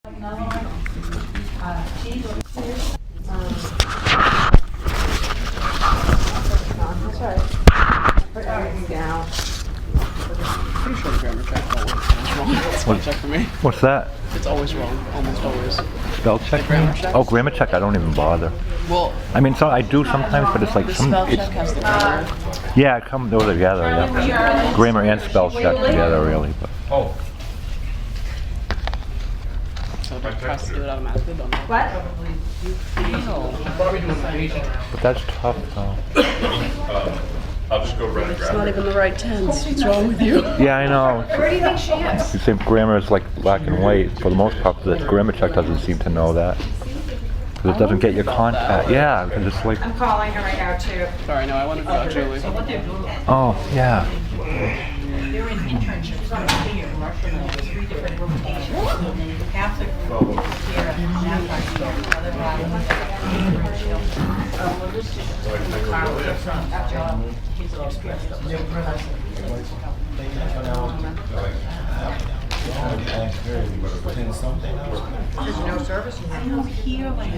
Pretty sure the grammar check always wrong. Spell check for me. What's that? It's always wrong, almost always. Spell check? Grammar check? Oh, grammar check. I don't even bother. Well, I mean, so I do sometimes, but it's like the some. spell It's, check has the grammar. yeah, come those together. Yeah. Grammar and spell check together, really. But. Oh, So it tries to do it automatically, don't know. What? probably doing page. But that's tough, though. I'll just go run and It's grab not it. even the right tense. What's wrong with you? Yeah, I know. Where do you think she is? You say grammar is like black and white for the most part. But the grammar check doesn't seem to know that. Because it doesn't get your contact. Yeah, because it's like. I'm calling her right now too. Sorry, no, I wanted to go Julie. Oh, yeah. They're in internships here, three different rotations. Half the group is here, and half are here. Otherwise, Carl is from John. He's all expressed up. There's no service in I her. know here, like,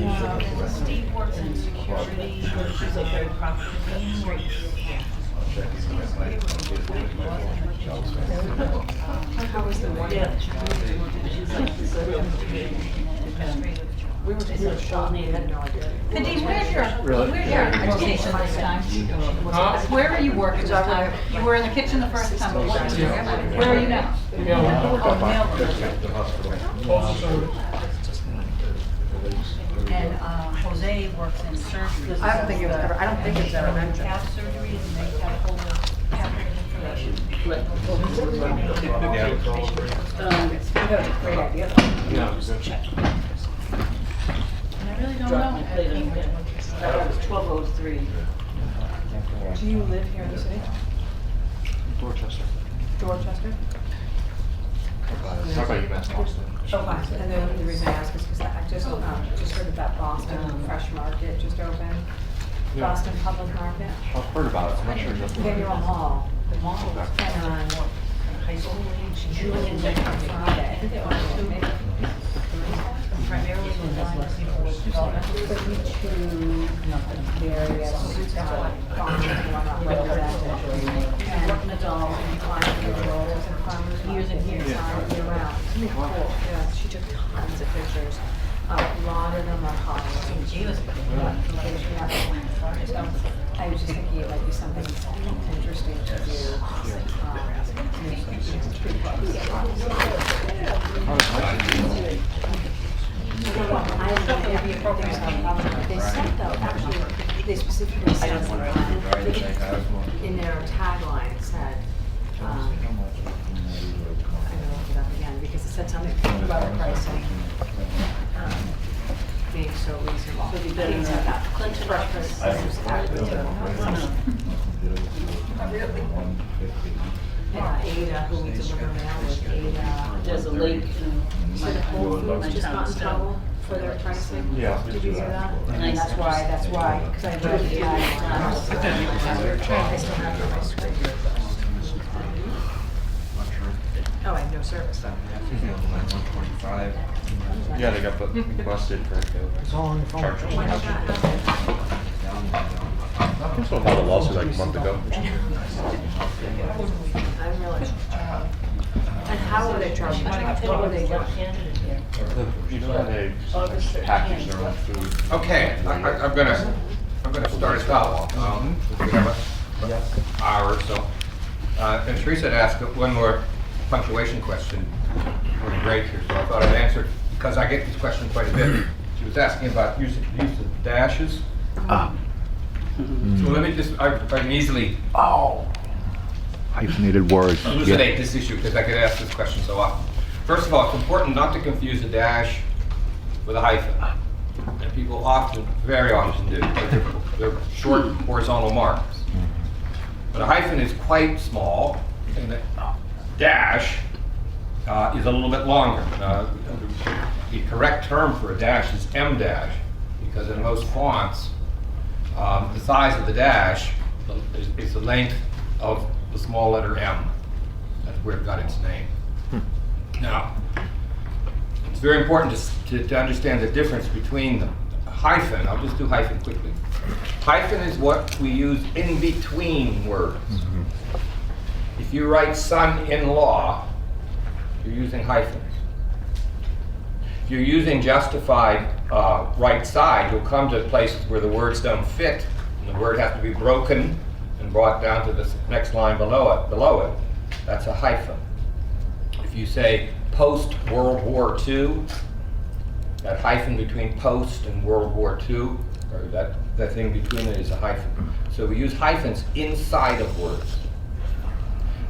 Steve works in security, she's like very profitable. How was the one? We were just in a shop, we had no idea. Kadeem, where's your education this time? Where are you working this time? You were in the kitchen the first time, but where are you now? And Jose works in surgery. I don't think it was ever, I don't think it's ever mentioned. Have surgeries and they have all the information. Great idea. And I really don't know. It's 12:03. Do you live here in the city? Dorchester. Dorchester? How about you, Matt Boston? Oh, Boston. And then the reason I ask is because I just heard that Boston Fresh Market just opened. Yeah. Boston Public Market. I've heard about it. I'm not sure exactly. Then you're on Mall. The mall And on high school age, June and Friday. I think they opened two, maybe. primarily with blind people with developmental. 32 various farms and whatnot represented. And working adult and client roles and farmers years and years on year round. It's really cool. Yeah, she took tons of pictures. A lot of them are hot. She was I was just thinking it might be something interesting to do. They said though, actually, they specifically said in their tagline, it said, I don't look it up again, because it said something about the pricing being so reasonable. Things like that. Clinton Rushford was Ada, who we deliver mail with, Ada. There's a link. Said Whole Foods just got in trouble for their pricing. Yeah. Did you hear that? And that's why, because I read the ad. I still have it on my screen. Oh, I have no service though. 125. Yeah, they got busted for charges. Why not? I think so. Filed a lawsuit like a month ago. I'm really. And how are they charging? What were they doing? You know how they package their own food? Okay, I'm gonna start us out. We have an hour or so. And Teresa had asked one more punctuation question for the break here, so I thought I'd answer it because I get this question quite a bit. She was asking about use of dashes. So let me just, I can easily Hyphenated words. elucidate this issue because I get asked this question so often. First of all, it's important not to confuse a dash with a hyphen. And people often, very often do. They're short horizontal marks. But a hyphen is quite small, and a dash is a little bit longer. The correct term for a dash is M dash, because in most fonts, the size of the dash is the length of the small letter M. That's where it got its name. Now, it's very important to understand the difference between them. Hyphen, I'll just do hyphen quickly. Hyphen is what we use in between words. If you write son-in-law, you're using hyphens. If you're using justified right side, you'll come to places where the words don't fit, and the word has to be broken and brought down to the next line below it. That's a hyphen. If you say post-World War II, that hyphen between post and World War II, or that thing between it is a hyphen. So we use hyphens inside of words.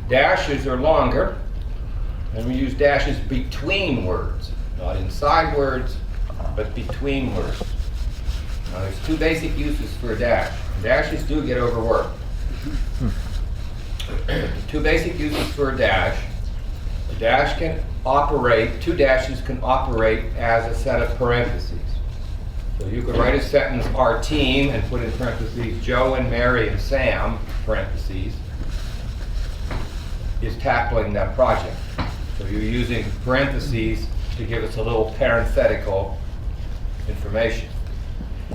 Dashes are longer, and we use dashes between words. Not inside words, but between words. Now there's two basic uses for a dash. Dashes do get overworked. Two basic uses for a dash. A dash can operate, two dashes can operate as a set of parentheses. So you could write a sentence, our team, and put in parentheses, Joe and Mary and Sam, parentheses, is tackling that project. So you're using parentheses to give us a little parenthetical information.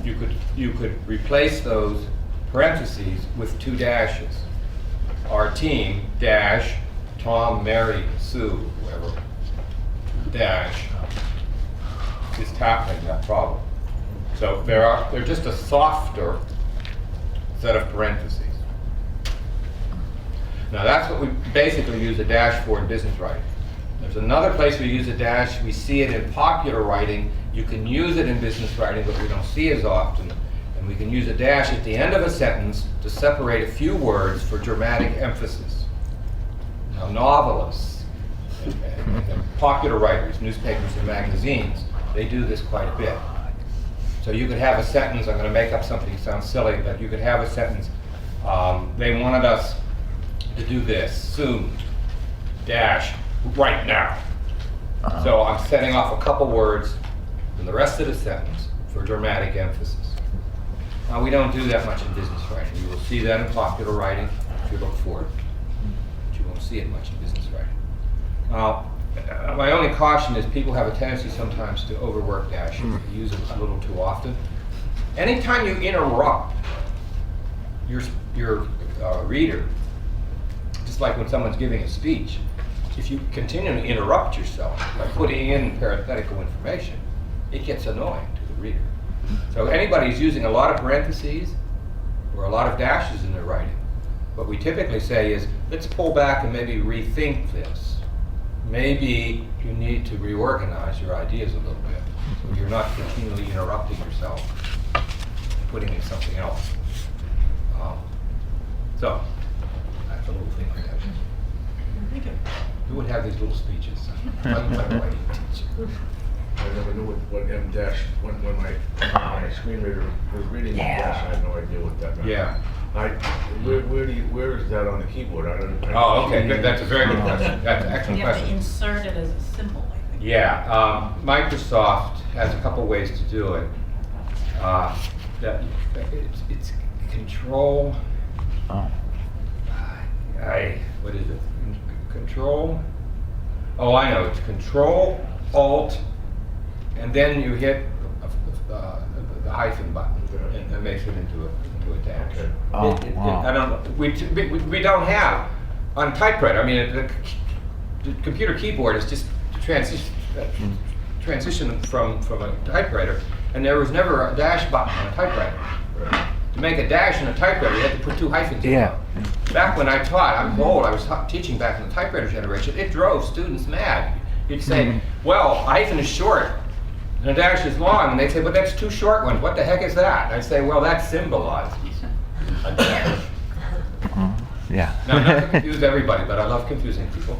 You could replace those parentheses with two dashes. Our team, dash, Tom, Mary, Sue, whoever, dash, is tackling that problem. So they're just a softer set of parentheses. Now that's what we basically use a dash for in business writing. There's another place we use a dash. We see it in popular writing. You can use it in business writing, but we don't see it as often. And we can use a dash at the end of a sentence to separate a few words for dramatic emphasis. Now novelists and popular writers, newspapers and magazines, they do this quite a bit. So you could have a sentence, I'm going to make up something that sounds silly, but you could have a sentence, they wanted us to do this soon, dash, right now. So I'm setting off a couple words in the rest of the sentence for dramatic emphasis. Now we don't do that much in business writing. You will see that in popular writing if you look for it. But you won't see it much in business writing. Now, my only caution is people have a tendency sometimes to overwork dashes. They use it a little too often. Anytime you interrupt your reader, just like when someone's giving a speech, if you continue to interrupt yourself by putting in parenthetical information, it gets annoying to the reader. So anybody who's using a lot of parentheses or a lot of dashes in their writing, what we typically say is, let's pull back and maybe rethink this. Maybe you need to reorganize your ideas a little bit, so you're not continually interrupting yourself and putting in something else. So that's a little thing like that. Who would have these little speeches? By the way, teach. I never knew what M dash, when my screen reader was reading the dash, I had no idea what that meant. Yeah. Where is that on the keyboard? I don't. Oh, okay, good. That's a very good question. That's an excellent You have to question. insert it as a symbol, I think. Yeah, Microsoft has a couple ways to do it. It's control. Oh. What is it? Control. Oh, I know. It's Control, Alt, and then you hit the hyphen button, and that makes it into a dash. Okay. Oh, wow. I don't know. We don't have on typewriter. I mean, the computer keyboard is just transition from a typewriter, and there was never a dash button on a typewriter. Right. To make a dash in a typewriter, you had to put two hyphens in. Yeah. Back when I taught, I'm old, I was teaching back in the typewriter generation, it drove students mad. You'd say, well, a hyphen is short, and a dash is long, and they'd say, but that's two short ones, what the heck is that? And I'd say, well, that symbolizes a dash. Yeah. Now, not to confuse everybody, but I love confusing people.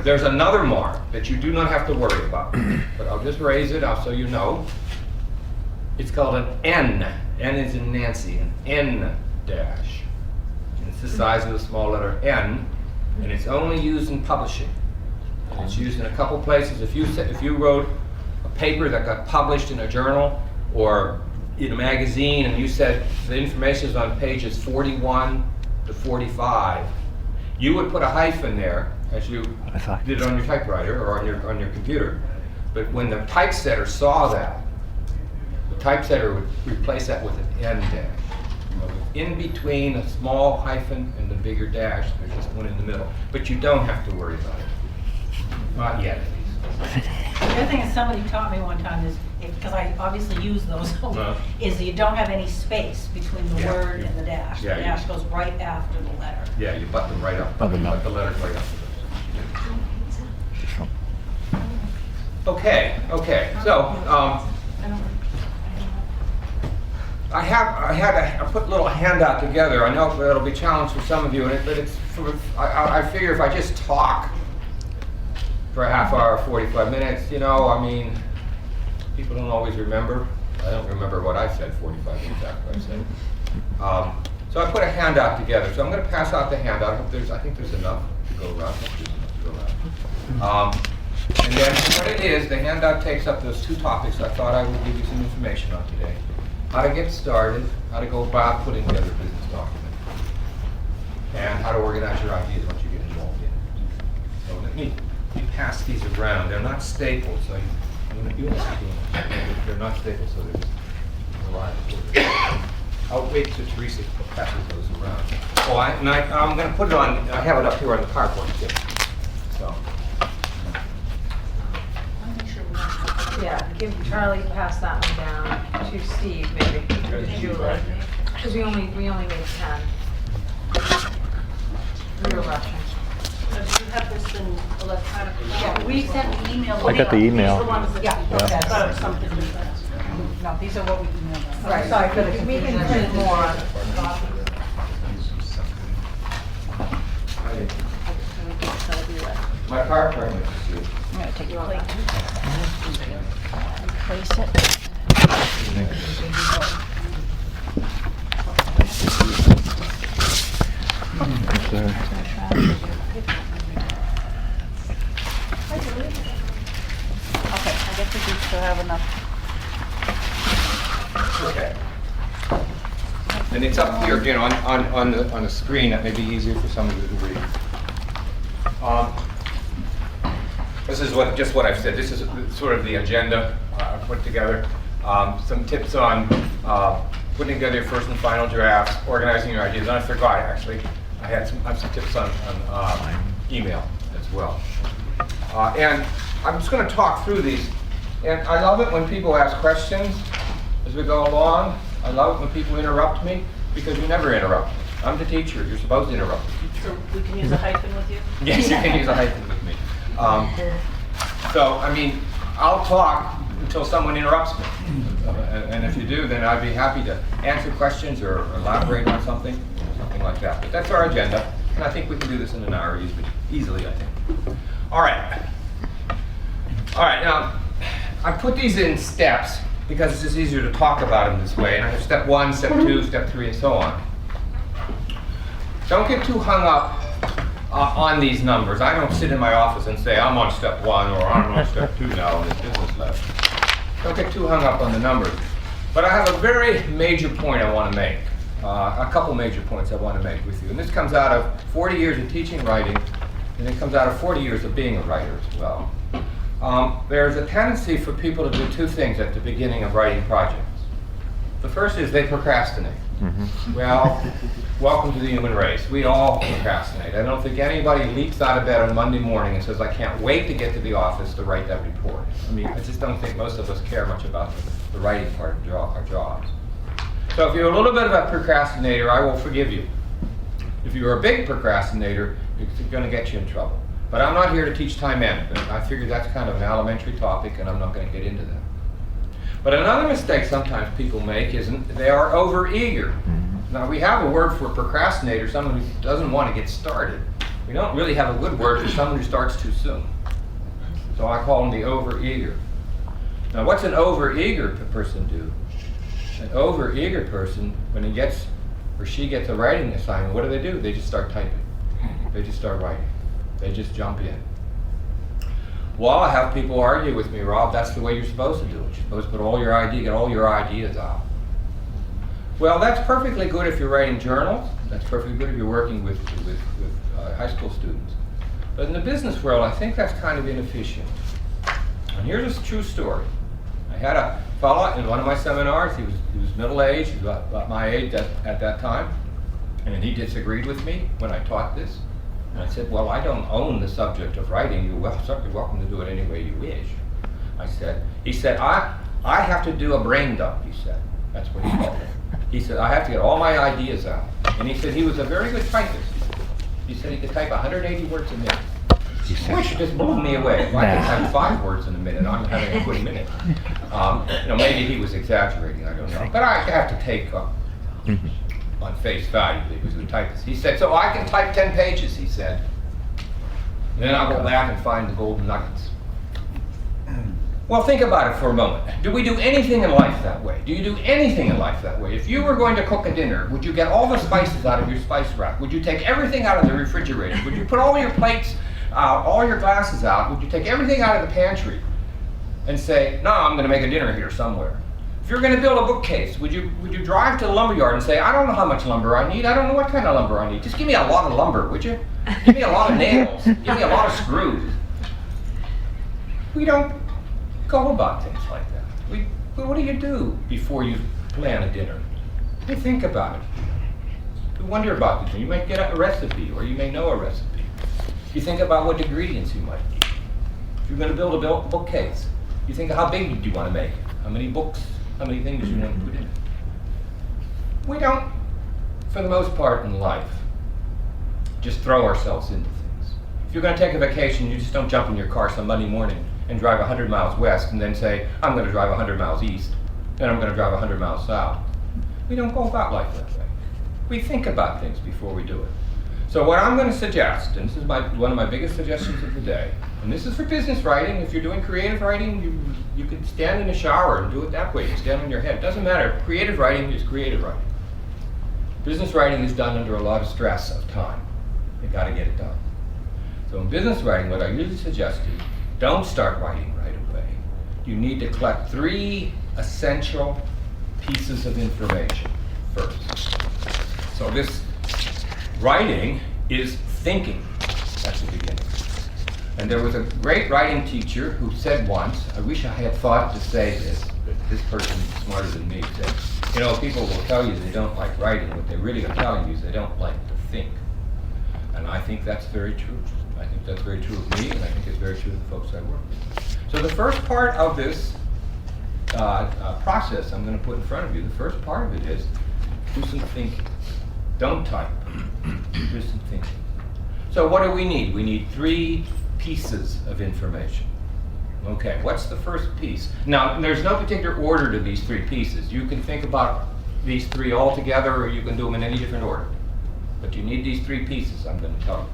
There's another mark that you do not have to worry about, but I'll just raise it up so you know. It's called an N. N is in Nancy, an N dash. And it's the size of the small letter N, and it's only used in publishing. And it's used in a couple places. If you wrote a paper that got published in a journal or in a magazine, and you said the information is on pages 41 to 45, you would put a hyphen there, as you did on your typewriter or on your computer, But when the typesetter saw that, the typesetter would replace that with an end dash. In between a small hyphen and the bigger dash, there's just one in the middle. But you don't have to worry about it. Not yet, at least. The other thing that somebody taught me one time is, because I obviously use those, is you don't have any space between the Yeah. word and the dash. Yeah, The you- dash goes right after the letter. Yeah, you button them right up. Button them up. Put the letters right up. Okay, so, I put a little handout together. I know it'll be a challenge for some of you, but it's I figure if I just talk for a half hour, 45 minutes, you know, I mean, people don't always remember. I don't remember what I said 45 minutes after I said it. So I put a handout together. So I'm going to pass out the handout. I think there's enough to go around. And then what it is, the handout takes up those two topics I thought I would give you some information on today. How to get started, how to go about putting together a business document, and how to organize your ideas once you get involved in it. So let me pass these around. They're not stapled, so you don't see them. They're not stapled, so they're just alive. I'll wait till Teresa passes those around. Oh, I'm going to put it on, I have it up here on the PowerPoint too. So. Yeah, give Charlie, pass that one down to Steve, maybe, or to Julie. Because we only made 10. We were rushing. So do you have this in electronic? Yeah, we sent an email. I got the email. These are the ones that- Yeah. I thought it was something different. No, these are what we emailed. them. Right, Sorry for the we confusion. can print more. My PowerPoint is here. I'm gonna take your plate. Place it. Okay, I guess we do still have enough. Okay. And it's up here again on the screen. That may be easier for some of you to read. This is just what I've said. This is sort of the agenda I put together. Some tips on putting together your first and final drafts, organizing your ideas. And I forgot, actually, I have some tips on email as well. And I'm just going to talk through these. And I love it when people ask questions as we go along. I love it when people interrupt me, because you never interrupt me. I'm the teacher. You're supposed to interrupt the teacher. So we can use a hyphen with you? Yes, you can use a hyphen with me. So, I mean, I'll talk until someone interrupts me. And if you do, then I'd be happy to answer questions or elaborate on something like that. But that's our agenda, and I think we can do this in an hour easily, I think. All right. All right, now, I put these in steps because it's just easier to talk about them this way. And I have step 1, step 2, step 3, and so on. Don't get too hung up on these numbers. I don't sit in my office and say, I'm on step 1 or I'm on step 2 now in this business lesson. Don't get too hung up on the numbers. But I have a very major point I want to make. A couple major points I want to make with you. And this comes out of 40 years of teaching writing, and it comes out of 40 years of being a writer as well. There's a tendency for people to do two things at the beginning of writing projects. The first is they procrastinate. Well, welcome to the human race. We all procrastinate. I don't think anybody leaps out of bed on Monday morning and says, I can't wait to get to the office to write that report. I mean, I just don't think most of us care much about the writing part of our jobs. So if you're a little bit of a procrastinator, I will forgive you. If you're a big procrastinator, it's going to get you in trouble. But I'm not here to teach time management. I figure that's kind of an elementary topic, and I'm not going to get into that. But another mistake sometimes people make is they are over-eager. Now, we have a word for procrastinator, someone who doesn't want to get started. We don't really have a good word for someone who starts too soon. So I call them the over-eager. Now, what's an over-eager person do? An over-eager person, when he gets or she gets a writing assignment, what do? They just start typing. They just start writing. They just jump in. Well, I have people argue with me, Rob, that's the way you're supposed to do it. You're supposed to put get all your ideas out. Well, that's perfectly good if you're writing journals. That's perfectly good if you're working with high school students. But in the business world, I think that's kind of inefficient. And here's a true story. I had a fella in one of my seminars. He was middle-aged, he was about my age at that time, and he disagreed with me when I taught this. And I said, well, I don't own the subject of writing. You're certainly welcome to do it any way you wish. He said, I have to do a brain dump, he said. That's what he called it. He said, I have to get all my ideas out. And he said he was a very good typist. He said he could type 180 words a minute. Which just blew me away. If I could type 5 words in a minute, I'm having a good minute. Maybe he was exaggerating, I don't know. But I have to take on face value that he was a good typist. He said, so I can type 10 pages, he said. And then I'll go back and find the golden nuggets. Well, think about it for a moment. Do we do anything in life that way? Do you do anything in life that way? If you were going to cook a dinner, would you get all the spices out of your spice rack? Would you take everything out of the refrigerator? Would you put all your plates out, all your glasses out? Would you take everything out of the pantry and say, no, I'm going to make a dinner here somewhere? If you're going to build a bookcase, would you drive to the lumber yard and say, I don't know how much lumber I need. I don't know what kind of lumber I need. Just give me a lot of lumber, would you? Give me a lot of nails. Give me a lot of screws. We don't go about things like that. What do you do before you plan a dinner? You think about it. You wonder about the thing. You might get a recipe, or you may know a recipe. You think about what ingredients you might need. If you're going to build a bookcase, you think how big do you want to make it? How many books, how many things you want to put in it? We don't, for the most part in life, just throw ourselves into things. If you're going to take a vacation, you just don't jump in your car some Monday morning and drive 100 miles west and then say, I'm going to drive 100 miles east, then I'm going to drive 100 miles south. We don't go about life that way. We think about things before we do it. So what I'm going to suggest, and this is one of my biggest suggestions of the day, and this is for business writing. If you're doing creative writing, you can stand in the shower and do it that way. You stand on your head. It doesn't matter. Creative writing is creative writing. Business writing is done under a lot of stress of time. You've got to get it done. So in business writing, what I usually suggest is don't start writing right away. You need to collect 3 essential pieces of information first. So this writing is thinking at the beginning. And there was a great writing teacher who said once, I wish I had thought to say this, but this person is smarter than me, said, people will tell you they don't like writing. What they really are telling you is they don't like to think. And I think that's very true. I think that's very true of me, and I think it's very true of the folks I work with. So the first part of this process I'm going to put in front of you, the first part of it is do some thinking. Don't type. Do some thinking. So what do we need? We need 3 pieces of information. Okay, what's the first piece? Now, there's no particular order to these 3 pieces. You can think about these 3 all together, or you can do them in any different order. But you need these 3 pieces, I'm going to tell you.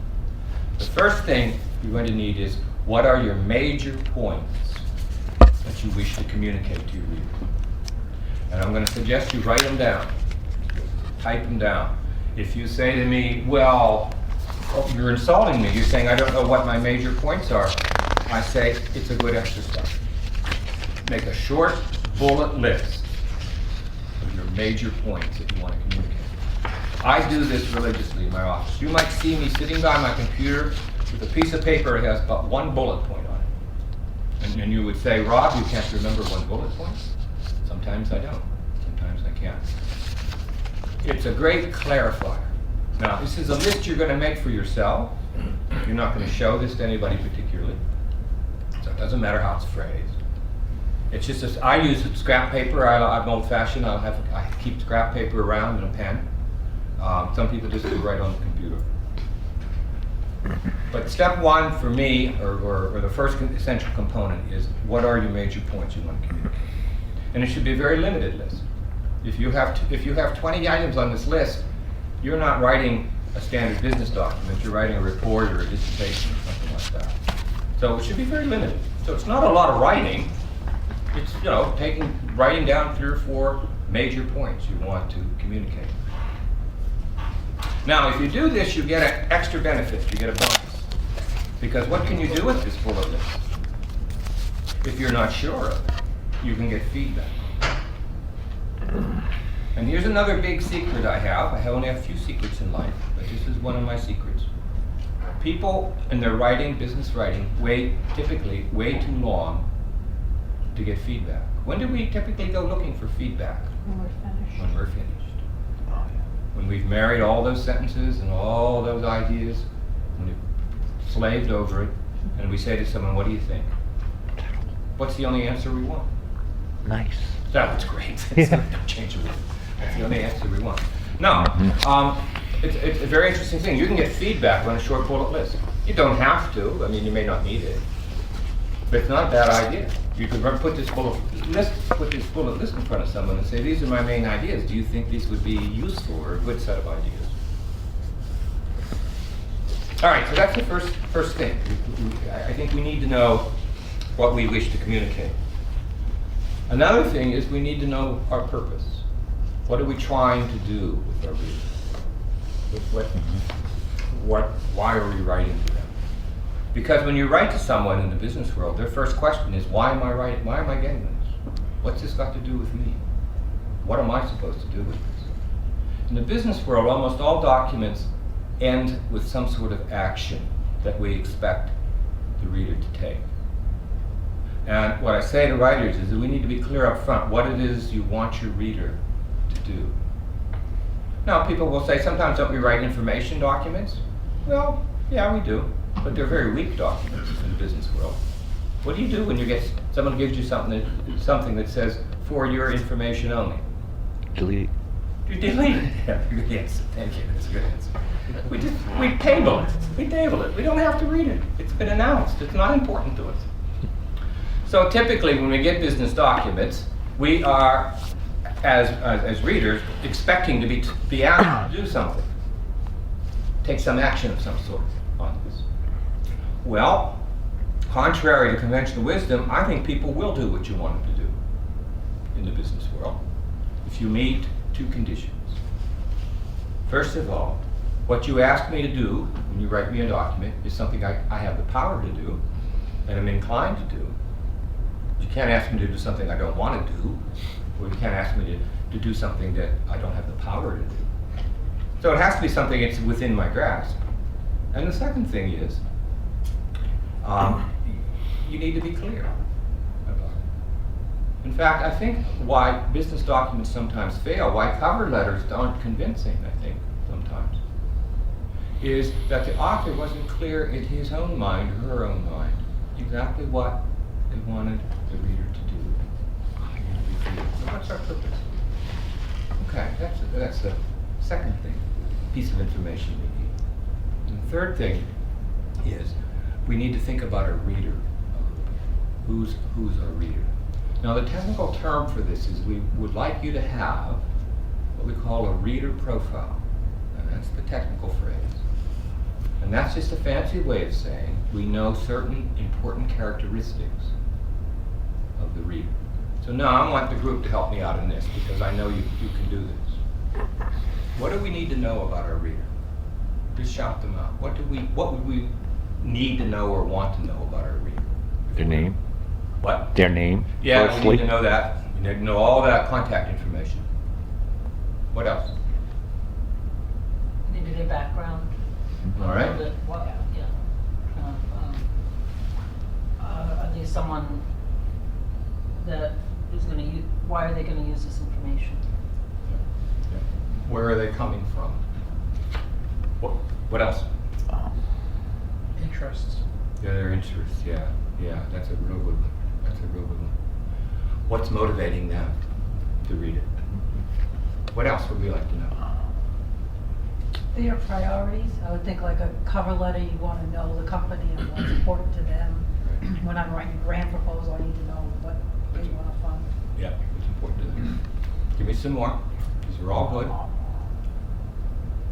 The first thing you're going to need is, what are your major points that you wish to communicate to your reader? And I'm going to suggest you write them down. Type them down. If you say to me, well, you're insulting me. You're saying I don't know what my major points are. I say it's a good exercise. Make a short bullet list of your major points that you want to communicate. I do this religiously in my office. You might see me sitting by my computer with a piece of paper that has about 1 bullet point on it. And you would say, Rob, you can't remember 1 bullet point? Sometimes I don't. Sometimes I can't. It's a great clarifier. Now, this is a list you're going to make for yourself. You're not going to show this to anybody particularly. So it doesn't matter how it's phrased. It's just, I use scrap paper. I'm old-fashioned. I keep scrap paper around and a pen. Some people just do right on the computer. But step 1 for me, or the first essential component, is what are your major points you want to communicate? And it should be a very limited list. If you have 20 items on this list, you're not writing a standard business document. You're writing a report or a dissertation or something like that. So it should be very limited. So it's not a lot of writing. It's writing down 3 or 4 major points you want to communicate. Now, if you do this, you get an extra benefit. You get a bonus. Because what can you do with this bullet list? If you're not sure of it, you can get feedback. And here's another big secret I have. I only have a few secrets in life, but this is one of my secrets. People in their writing, business writing, typically way too long to get feedback. When do we typically go looking for feedback? When we're finished. When we're finished. When we've married all those sentences and all those ideas, when we've slaved over it, and we say to someone, what do you think? What's the only answer we want? Nice. That was great. Don't change a word. That's the only answer we want. No, it's a very interesting thing. You can get feedback on a short bullet list. You don't have to. I mean, you may not need it. But it's not a bad idea. You could put this bullet list in front of someone and say, these are my main ideas. Do you think these would be useful or a good set of ideas? All right, so that's the first thing. I think we need to know what we wish to communicate. Another thing is we need to know our purpose. What are we trying to do with our readers? Why are we writing to them? Because when you write to someone in the business world, their first question is, why am I writing? Why am I getting this? What's this got to do with me? What am I supposed to do with this? In the business world, almost all documents end with some sort of action that we expect the reader to take. And what I say to writers is that we need to be clear up front what it is you want your reader to do. Now, people will say, sometimes don't we write information documents? Well, yeah, we do, but they're very weak documents in the business world. What do you do when you get someone gives you something that says, for your information only? Delete. You delete it. Yeah, yes, thank you. That's a good answer. We table it. We table it. We don't have to read it. It's been announced. It's not important to us. So typically, when we get business documents, we are, as readers, expecting to be asked to do something, take some action of some sort on this. Well, contrary to conventional wisdom, I think people will do what you want them to do in the business world if you meet two conditions. First of all, what you ask me to do when you write me a document is something I have the power to do and I'm inclined to do. You can't ask me to do something I don't want to do, or you can't ask me to do something that I don't have the power to do. So it has to be something that's within my grasp. And the second thing is, you need to be clear about it. In fact, I think why business documents sometimes fail, why cover letters aren't convincing, I think, sometimes, is that the author wasn't clear in his own mind, or her own mind, exactly what they wanted the reader to do. So what's our purpose? Okay, that's the second thing, piece of information we need. And the third thing is we need to think about our reader. Who's our reader? Now the technical term for this is we would like you to have what we call a reader profile. And that's the technical phrase. And that's just a fancy way of saying we know certain important characteristics of the reader. So now I want the group to help me out in this because I know you can do this. What do we need to know about our reader? Just shout them out. What would we need to know or want to know about our reader? Their name. What? Their name. Yeah, firstly. we need to know that. We need to know all that contact information. What else? Maybe their background. All right. Are they someone that is going to use, why are they going to use this information? Where are they coming from? What else? Interests. Yeah, their interests. Yeah, that's a real good one. That's a real good one. What's motivating them to read it? What else would we like to know? Their priorities, I would think like a cover letter, you want to know the company and what's important to them. When I'm writing a grant proposal, I need to know what they want to fund. Yeah, it's important to them. Give me some more. These are all good.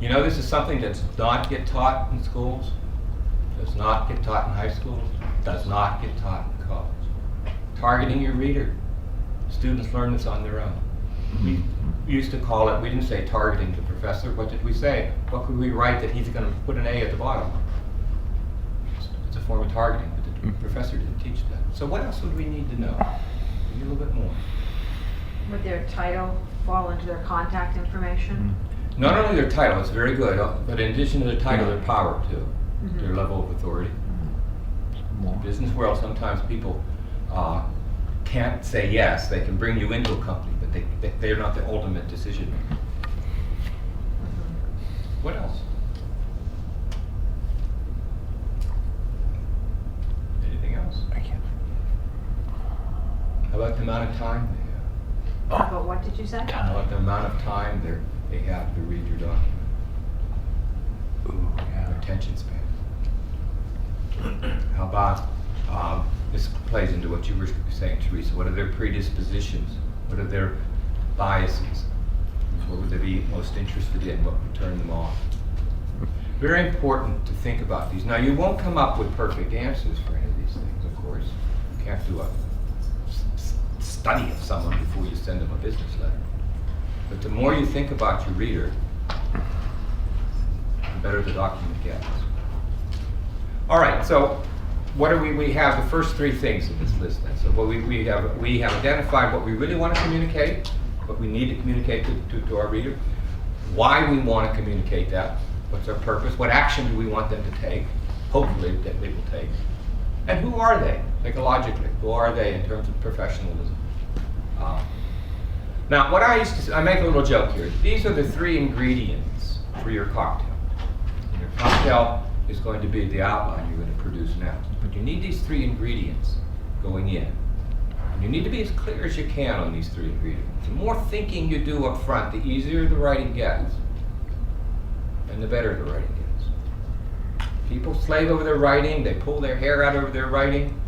You know, this is something that does not get taught in schools, does not get taught in high schools, does not get taught in college. Targeting your reader. Students learn this on their own. We used to call it, we didn't say targeting the professor, what did we say? What could we write that he's going to put an A at the bottom? It's a form of targeting, but the professor didn't teach that. So what else would we need to know? Maybe a little bit more. Would their title fall into their contact information? Not only their title, it's very good, but in addition to their title, their power too, their level of authority. In the business world, sometimes people can't say yes. They can bring you into a company, but they're not the ultimate decision maker. What else? Anything else? I can't. How about the amount of time they have? But what did you say? How about the amount of time they have to read your document? Ooh, yeah. Attention span. How about, this plays into what you were saying, Teresa, what are their predispositions? What are their biases? What would they be most interested in? What would turn them off? Very important to think about these. Now, you won't come up with perfect answers for any of these things, of course. You can't do a study of someone before you send them a business letter. But the more you think about your reader, the better the document gets. All right, so what do we have the first three things in this list then. So what we have identified what we really want to communicate, what we need to communicate to our reader, why we want to communicate that, what's our purpose, what action do we want them to take, hopefully that they will take, and who are they, psychologically, who are they in terms of professionalism. Now, what I make a little joke here. These are the three ingredients for your cocktail. And your cocktail is going to be the outline you're going to produce now. But you need these three ingredients going in. And you need to be as clear as you can on these three ingredients. The more thinking you do up front, the easier the writing gets, and the better the writing gets. People slave over their writing, they pull their hair out over their writing,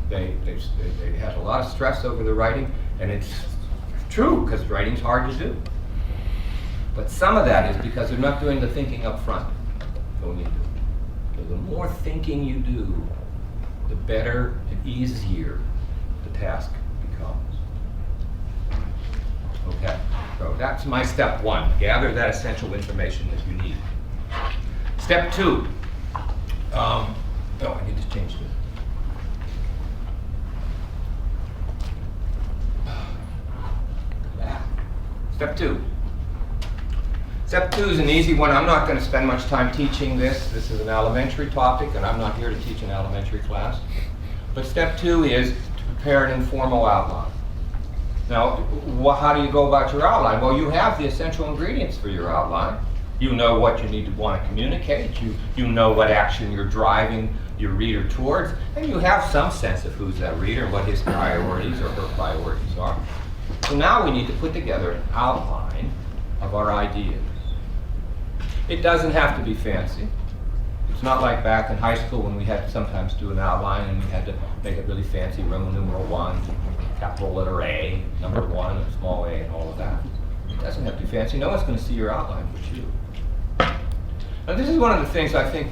they have a lot of stress over their writing, and it's true, because writing's hard to do. But some of that is because they're not doing the thinking up front going into it. So the more thinking you do, the better and easier the task becomes. Okay, so that's my step one. Gather that essential information that you need. Step two. I need to change this. Step two. Step two is an easy one. I'm not going to spend much time teaching this. This is an elementary topic, and I'm not here to teach an elementary class. But step two is to prepare an informal outline. Now, how do you go about your outline? Well, you have the essential ingredients for your outline. You know what you want to communicate. You know what action you're driving your reader towards, and you have some sense of who's that reader and what his priorities or her priorities are. So now we need to put together an outline of our ideas. It doesn't have to be fancy. It's not like back in high school when we had to sometimes do an outline and we had to make it really fancy, Roman numeral 1, capital letter A, number 1, and small a, and all of that. It doesn't have to be fancy. No one's going to see your outline but you. Now, this is one of the things I think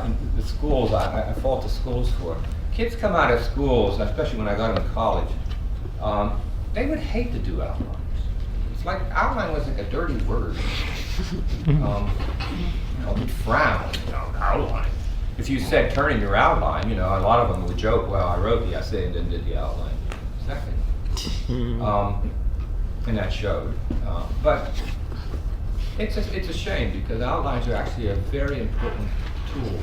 in the schools, I fault the schools for. Kids come out of schools, especially when I got them to college, they would hate to do outlines. It's like outline was like a dirty word. We'd frown, outline. If you said turn in your outline, a lot of them would joke, well, I wrote the essay and then did the outline second. And that showed. But it's a shame because outlines are actually a very important tool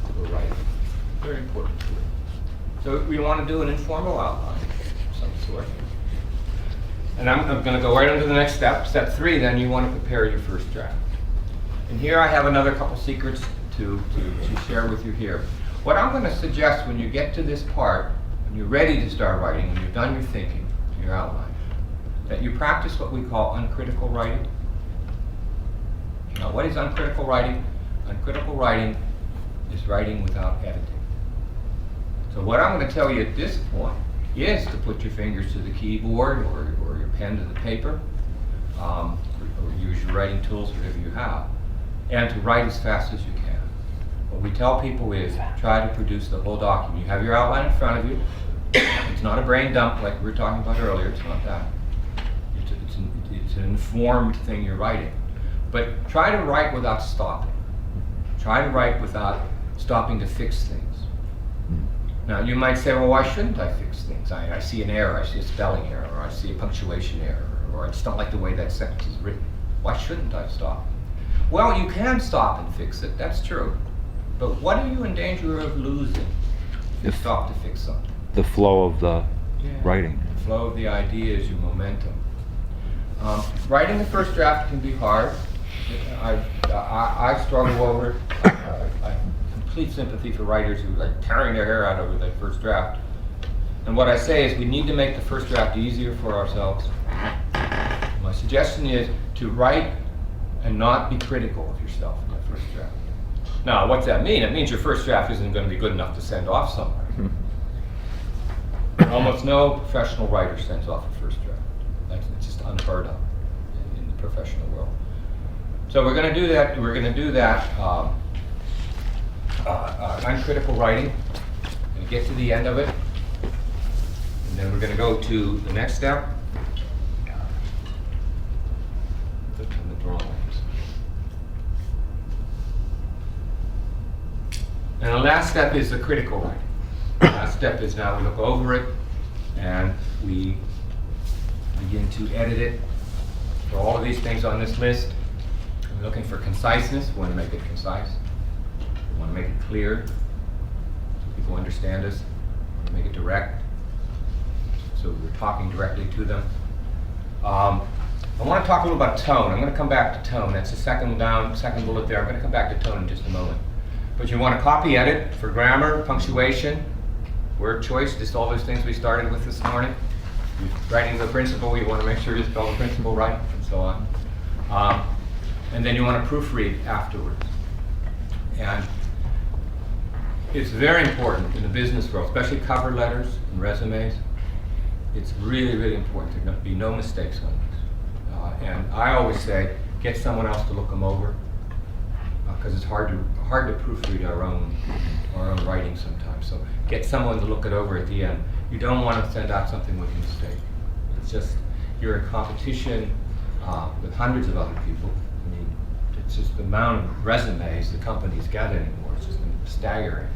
for writing. Very important tool. So we want to do an informal outline of some sort. And I'm going to go right on to the next step. Step 3, then you want to prepare your first draft. And here I have another couple secrets to share with you here. What I'm going to suggest when you get to this part, when you're ready to start writing, when you've done your thinking, your outline, that you practice what we call uncritical writing. Now, what is uncritical writing? Uncritical writing is writing without editing. So what I'm going to tell you at this point is to put your fingers to the keyboard or your pen to the paper, or use your writing tools, whatever you have, and to write as fast as you can. What we tell people is try to produce the whole document. You have your outline in front of you. It's not a brain dump like we were talking about earlier. It's not that. It's an informed thing you're writing. But try to write without stopping. Try to write without stopping to fix things. Now, you might say, well, why shouldn't I fix things? I see an error, I see a spelling error, or I see a punctuation error, or I just don't like the way that sentence is written. Why shouldn't I stop? Well, you can stop and fix it, that's true. But what are you in danger of losing if you stop to fix something? The flow of the writing. The flow of the idea is your momentum. Writing the first draft can be hard. I struggle over it. I have complete sympathy for writers who are tearing their hair out over that first draft. And what I say is we need to make the first draft easier for ourselves. My suggestion is to write and not be critical of yourself in that first draft. Now, what's that mean? It means your first draft isn't going to be good enough to send off somewhere. Almost no professional writer sends off a first draft. It's just unheard of in the professional world. So we're going to do that. We're going to do that uncritical writing. We're going to get to the end of it, and then we're going to go to the next step. Click on the drawings. And the last step is the critical writing. The last step is now we look over it and we begin to edit it. For all of these things on this list, we're looking for conciseness. We want to make it concise. We want to make it clear so people understand us. We want to make it direct so we're talking directly to them. I want to talk a little about tone. I'm going to come back to tone. That's the second bullet there. I'm going to come back to tone in just a moment. But you want to copy edit for grammar, punctuation, word choice, just all those things we started with this morning. Writing the principle, you want to make sure you spell the principle right, and so on. And then you want to proofread afterwards. And it's very important in the business world, especially cover letters and resumes. It's really, really important. There be no mistakes on these. And I always say, get someone else to look them over, because it's hard to proofread our own writing sometimes. So get someone to look it over at the end. You don't want to send out something with a mistake. It's just you're in competition with hundreds of other people. I mean, it's just the amount of resumes the companies get anymore. It's just staggering.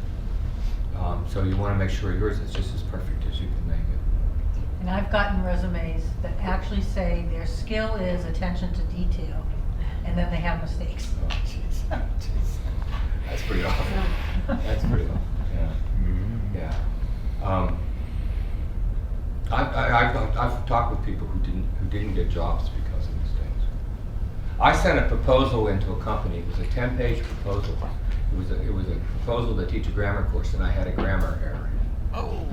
So you want to make sure yours is just as perfect as you can make it. And I've gotten resumes that actually say their skill is attention to detail, and then they have mistakes. Oh, jeez. That's pretty awful. That's pretty awful. Yeah. Yeah. I've talked with people who didn't get jobs because of mistakes. I sent a proposal into a company. It was a 10-page proposal. It was a proposal to teach a grammar course, and I had a grammar error. Oh.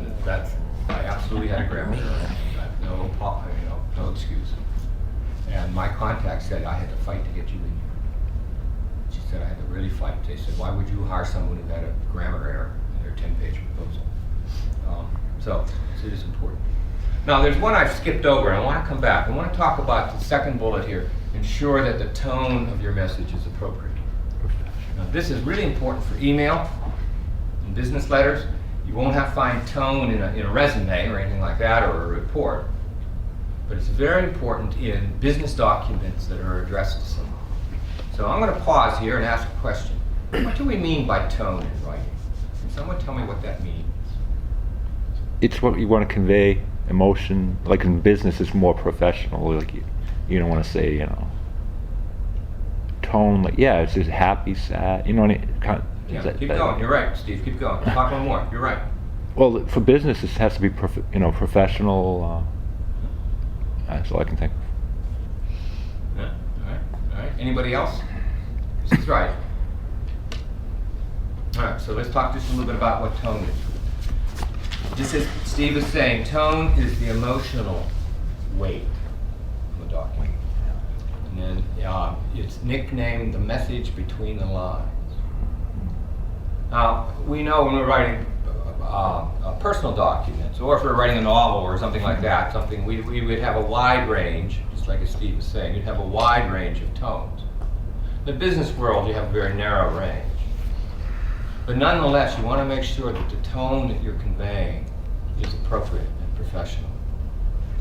I absolutely had a grammar error. No excuse. And my contact said I had to fight to get you in here. She said I had to really fight. They said, why would you hire someone who had a grammar error in their 10-page proposal? So it is important. Now, there's one I've skipped over, and I want to come back. I want to talk about the second bullet here. Ensure that the tone of your message is appropriate. Now, this is really important for email and business letters. You won't have to find tone in a resume or anything like that, or a report. But it's very important in business documents that are addressed to someone. So I'm going to pause here and ask a question. What do we mean by tone in writing? Can someone tell me what that means? It's what you want to convey, emotion. Like in business, it's more professional. Like you don't want to say, tone. Like it's just happy, sad. Keep going. You're right, Steve. Keep going. Talk one more. You're right. Well, for business, it has to be professional. That's all I can think of. Yeah. All right. Anybody else? This is right. All right. So let's talk just a little bit about what tone is. Just as Steve is saying, tone is the emotional weight of a document. And then it's nicknamed the message between the lines. Now, we know when we're writing personal documents, or if we're writing a novel or something like that, we would have a wide range, just like as Steve was saying, you'd have a wide range of tones. In the business world, you have a very narrow range. But nonetheless, you want to make sure that the tone that you're conveying is appropriate and professional.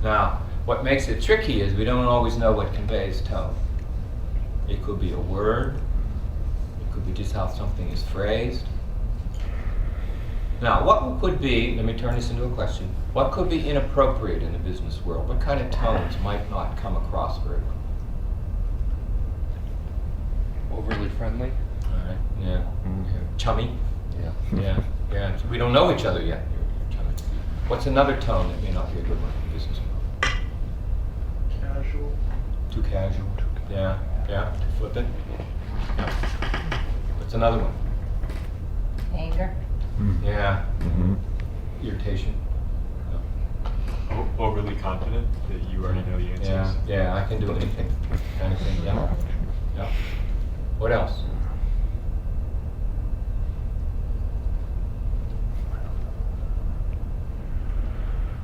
Now, what makes it tricky is we don't always know what conveys tone. It could be a word. It could be just how something is phrased. Now, what could be, let me turn this into a question, what could be inappropriate in the business world? What kind of tones might not come across very well? Overly friendly? All right, yeah. Chummy? Yeah. Yeah. So we don't know each other yet. What's another tone that may not be a good one for business? Casual. Too casual? Yeah, yeah, too flippant? Yeah. What's another one? Anger. Yeah, Mm-hmm. irritation? Overly confident that you already know the answers. Yeah, yeah, I can do anything, kind of thing, yeah. Yeah. What else?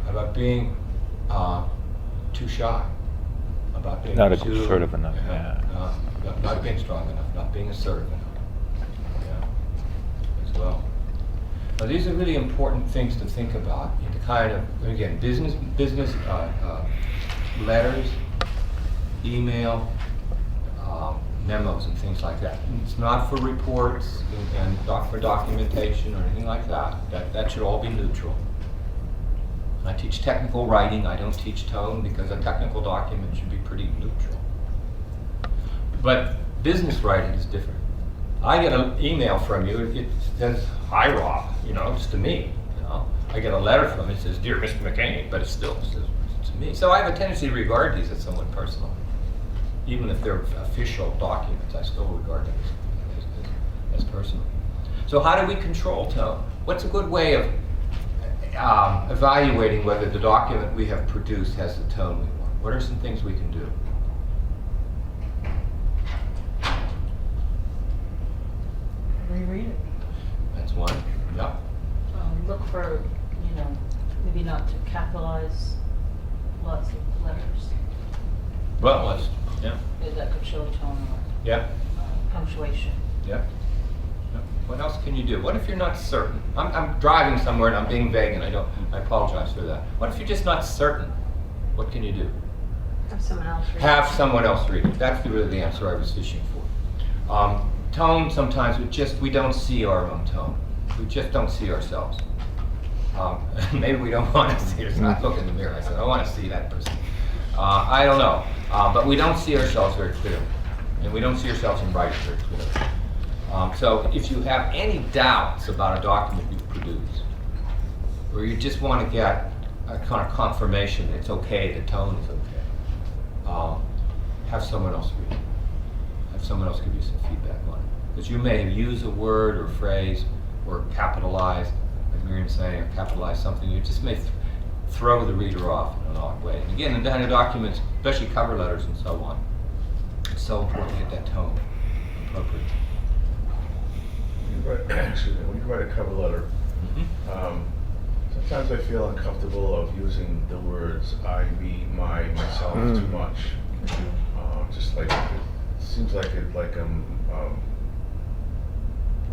How about being too shy? About being Not too assertive enough, yeah. Not being strong enough, not being assertive enough. Yeah, as well. Now, these are really important things to think about. The kind of, again, business letters, email, memos, and things like that. And it's not for reports and for documentation or anything like that. That should all be neutral. I teach technical writing. I don't teach tone because a technical document should be pretty neutral. But business writing is different. I get an email from you. It says, "Hi, Rob," it's to me. I get a letter from you. It says, "Dear Mr. McCain," but it still says to me. So I have a tendency to regard these as somewhat personal. Even if they're official documents, I still regard them as personal. So how do we control tone? What's a good way of evaluating whether the document we have produced has the tone we want? What are some things we can do? Reread it. That's one. Yeah. Look for, maybe not to capitalize lots of letters. Well, let's. Yeah. That could show tone or Yeah. punctuation. Yeah. What else can you do? What if you're not certain? I'm driving somewhere and I'm being vague and I apologize for that. What if you're just not certain? What can you do? Have someone else read. Have someone else read it. That's really the answer I was fishing for. Tone, sometimes we don't see our own tone. We just don't see ourselves. Maybe we don't want to see ourselves. I look in the mirror, I said, I want to see that person. I don't know. But we don't see ourselves very clearly. And we don't see ourselves in writing very clearly. So if you have any doubts about a document you've produced, or you just want to get a kind of confirmation that it's okay, the tone is okay, have someone else read it. Have someone else give you some feedback on it. Because you may have used a word or phrase or capitalized, like Miriam's saying, or capitalized something, you just may throw the reader off in an odd way. And again, in kind of documents, especially cover letters and so on, it's so important to get that tone appropriate. When you write a cover letter, sometimes I feel uncomfortable of using the words I, me, my, myself too much. Just like it seems like I'm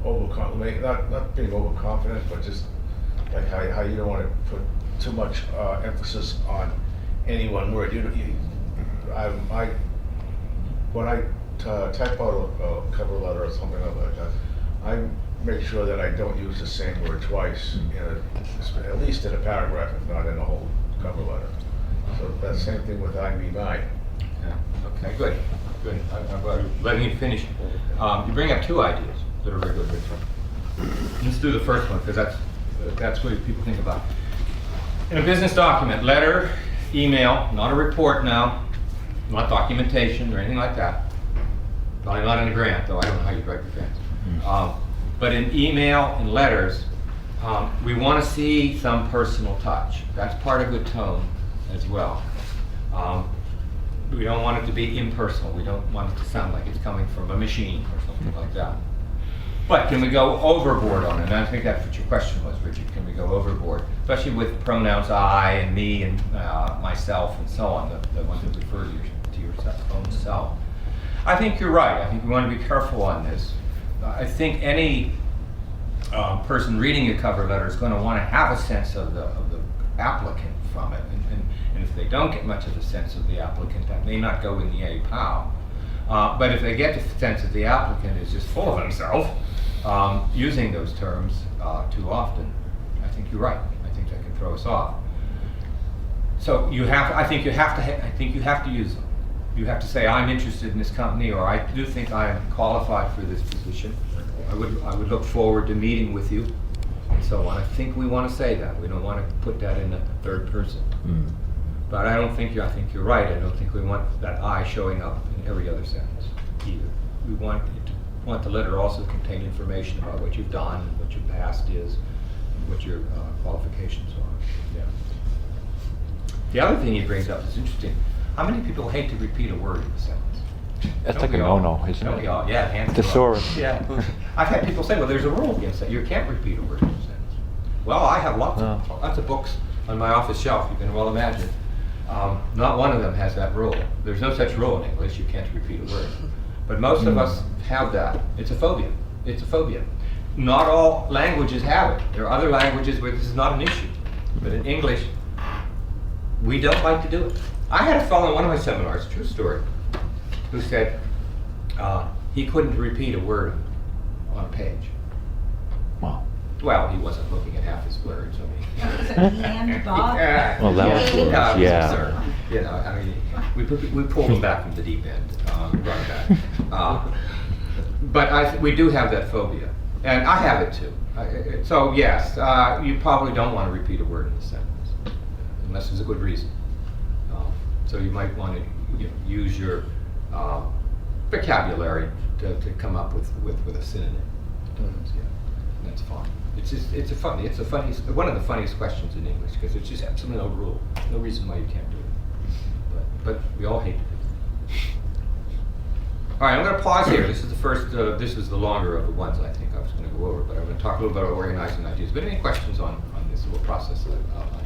overconfident, not being overconfident, but just like how you don't want to put too much emphasis on any one word. When I type out a cover letter or something like that, I make sure that I don't use the same word twice, at least in a paragraph, if not in a whole cover letter. So that same thing with I, me, my. Okay, good. I'm letting you finish. You bring up two ideas that are very good, Richard. Let's do the first one, because that's what people think about. In a business document, letter, email, not a report now, not documentation or anything like that. Probably not in a grant, though I don't know how you write your grants. But in email and letters, we want to see some personal touch. That's part of good tone as well. We don't want it to be impersonal. We don't want it to sound like it's coming from a machine or something like that. But can we go overboard on it? And I think that's what your question was, Richard. Can we go overboard? Especially with pronouns I and me and myself and so on, the ones that refer to your own self. I think you're right. I think we want to be careful on this. I think any person reading a cover letter is going to want to have a sense of the applicant from it. And if they don't get much of a sense of the applicant, that may not go in the APOW. But if they get the sense that the applicant is just full of himself, using those terms too often, I think you're right. I think that can throw us off. So I think you have to use them. You have to say, I'm interested in this company, or I do think I am qualified for this position. I would look forward to meeting with you. and so on. I think we want to say that. We don't want to put that in the third person. Mm. But I think you're right. I don't think we want that I showing up in every other sentence either. We want the letter also to contain information about what you've done, and what your past is, and what your qualifications are. Yeah. The other thing he brings up is interesting. How many people hate to repeat a word in a sentence? That's Don't like a we all? no-no, isn't Don't it? we all? Yeah, hands go up. Thesaurus. Yeah. I've had people say, well, there's a rule against that. You can't repeat a word in a sentence. Well, I have lots of books on my office shelf, you can well imagine. Not one of them has that rule. There's no such rule in English, you can't repeat a word. But most of us have that. It's a phobia. It's a phobia. Not all languages have it. There are other languages where this is not an issue. But in English, we don't like to do it. I had a fellow in one of my seminars, true story, who said he couldn't repeat a word on a page. Wow. Well, he wasn't looking at half his words. And Bob? Well, that was worse, it was yeah. absurd. You know, I mean, we pulled him back from the deep end. Right back. But we do have that phobia, and I have it too. So yes, you probably don't want to repeat a word in a sentence, unless there's a good reason. So you might want to use your vocabulary to come up with a synonym. Yeah, and that's fine. It's one of the funniest questions in English, because there's just absolutely no rule, no reason why you can't do it. But we all hate it. All right, I'm going to pause here. This is the first. This is the longer of the ones I think I was going to go over, but I'm going to talk a little bit about organizing ideas. But any questions on this little process that I've outlined?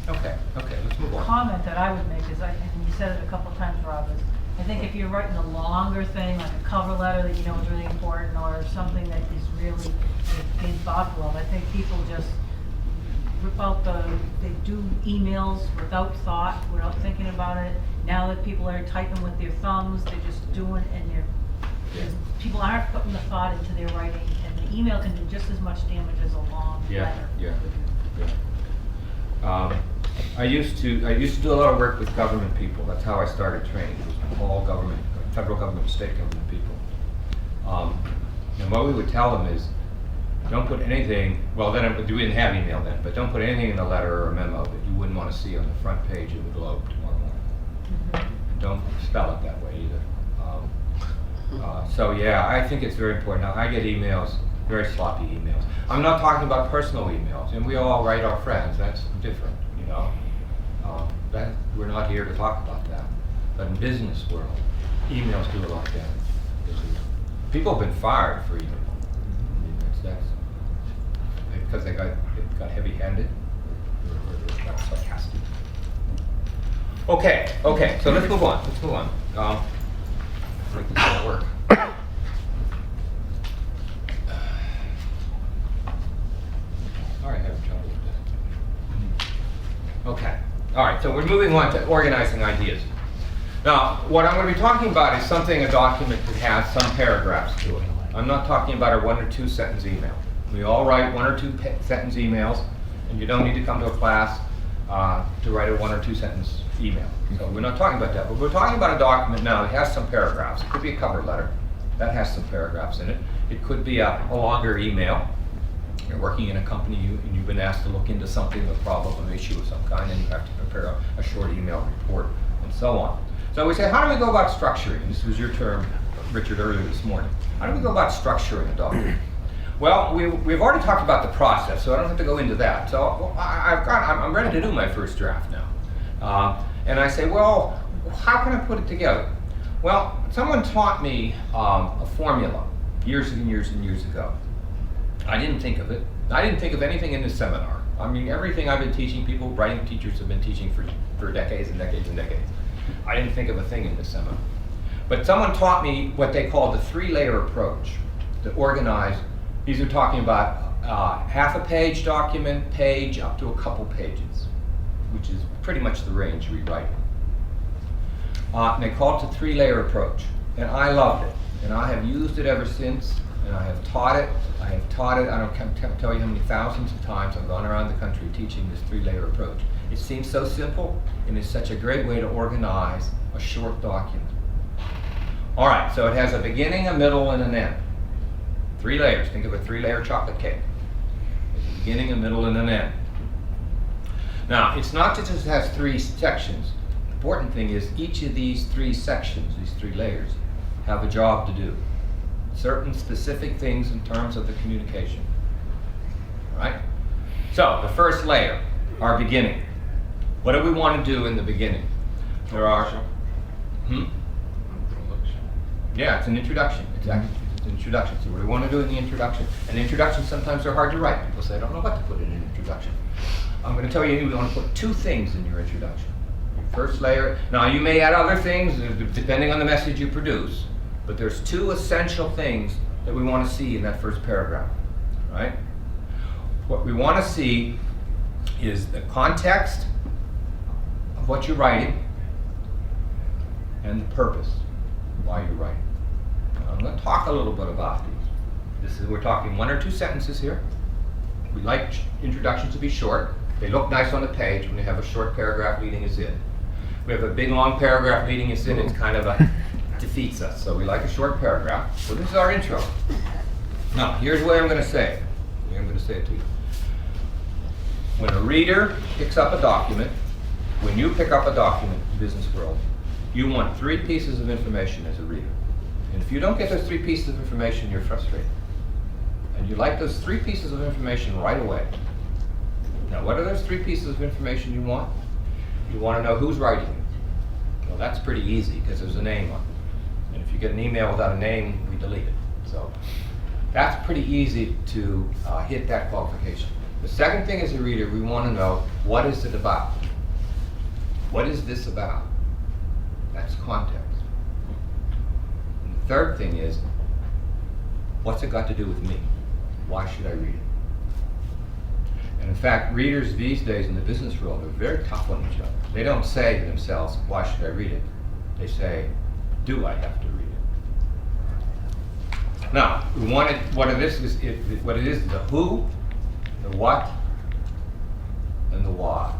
Okay, let's move on. Comment that I would make is, and you said it a couple times, Rob, is I think if you're writing a longer thing, like a cover letter that you know is really important, or something that is really being thoughtful of, I think people just rip out they do emails without thought, without thinking about it. Now that people are typing with their thumbs, they're just doing, and people aren't putting the thought into their writing, and the email can do just as much damage as a long letter. Yeah. I used to do a lot of work with government people. That's how I started training. It was all government, federal government, state government people. And what we would tell them is, don't put anything. Well, then we didn't have email then, but don't put anything in the letter or a memo that you wouldn't want to see on the front page of the Globe tomorrow morning. And don't spell it that way either. So yeah, I think it's very important. Now I get emails, very sloppy emails. I'm not talking about personal emails, and we all write our friends. That's different, you know. We're not here to talk about that. But in business world, emails do a lot of damage. People have been fired for email. That's because they got heavy-handed or they got sarcastic. Okay. So let's move on. Make this all work. Sorry, I have trouble with that. Okay. All right. So we're moving on to organizing ideas. Now, what I'm going to be talking about is a document that has some paragraphs to it. I'm not talking about a 1 or 2 sentence email. We all write 1 or 2 sentence emails, and you don't need to come to a class to write a 1 or 2 sentence email. So we're not talking about that, but we're talking about a document now that has some paragraphs. It could be a cover letter that has some paragraphs in it. It could be a longer email. You're working in a company and you've been asked to look into something, a problem, an issue of some kind, and you have to prepare a short email report and so on. So we say, how do we go about structuring? This was your term, Richard, earlier this morning. How do we go about structuring a document? Well, we've already talked about the process, so I don't have to go into that. So I'm ready to do my first draft now. And I say, well, how can I put it together? Well, someone taught me a formula years and years and years ago. I didn't think of it. I didn't think of anything in this seminar. I mean, everything I've been teaching, people, writing teachers have been teaching for decades and decades and decades. I didn't think of a thing in this seminar. But someone taught me what they call the 3-layer approach to organize. These are talking about half a page document, page, up to a couple pages, which is pretty much the range we write in. And they call it the 3-layer approach. And I loved it. And I have used it ever since. And I have taught it. I don't tell you how many thousands of times I've gone around the country teaching this 3-layer approach. It seems so simple, and it's such a great way to organize a short document. All right, so it has a beginning, a middle, and an end. 3 layers. Think of a 3-layer chocolate cake. There's a beginning, a middle, and an end. Now, it's not that it just has 3 sections. The important thing is each of these 3 sections, these 3 layers, have a job to do. Certain specific things in terms of the communication. All right? So, the first layer, our beginning. What do we want to do in the beginning? There are... Yeah, it's an introduction. Exactly. It's an introduction. So what do we want to do in the introduction? And introductions sometimes are hard to write. People say, I don't know what to put in an introduction. I'm going to tell you, we want to put 2 things in your introduction. Your first layer. Now, you may add other things depending on the message you produce, but there's 2 essential things that we want to see in that first paragraph. Right? What we want to see is the context of what you're writing and the purpose of why you're writing. Now, I'm going to talk a little bit about these. We're talking 1 or 2 sentences here. We like introductions to be short. They look nice on the page when they have a short paragraph leading us in. We have a big long paragraph leading us in, it's kind of defeats us. So we like a short paragraph. So this is our intro. Now, here's what I'm going to say. I'm going to say it to you. When a reader picks up a document, when you pick up a document in the business world, you want 3 pieces of information as a reader. And if you don't get those 3 pieces of information, you're frustrated. And you like those 3 pieces of information right away. Now, what are those 3 pieces of information you want? You want to know who's writing it. Well, that's pretty easy because there's a name on it. And if you get an email without a name, we delete it. So that's pretty easy to hit that qualification. The second thing as a reader, we want to know, what is it about? What is this about? That's context. And the third thing is, what's it got to do with me? Why should I read it? And in fact, readers these days in the business world are very tough on each other. They don't say to themselves, why should I read it? They say, do I have to read it? Now, we wanted, what it is the who, the what, and the why.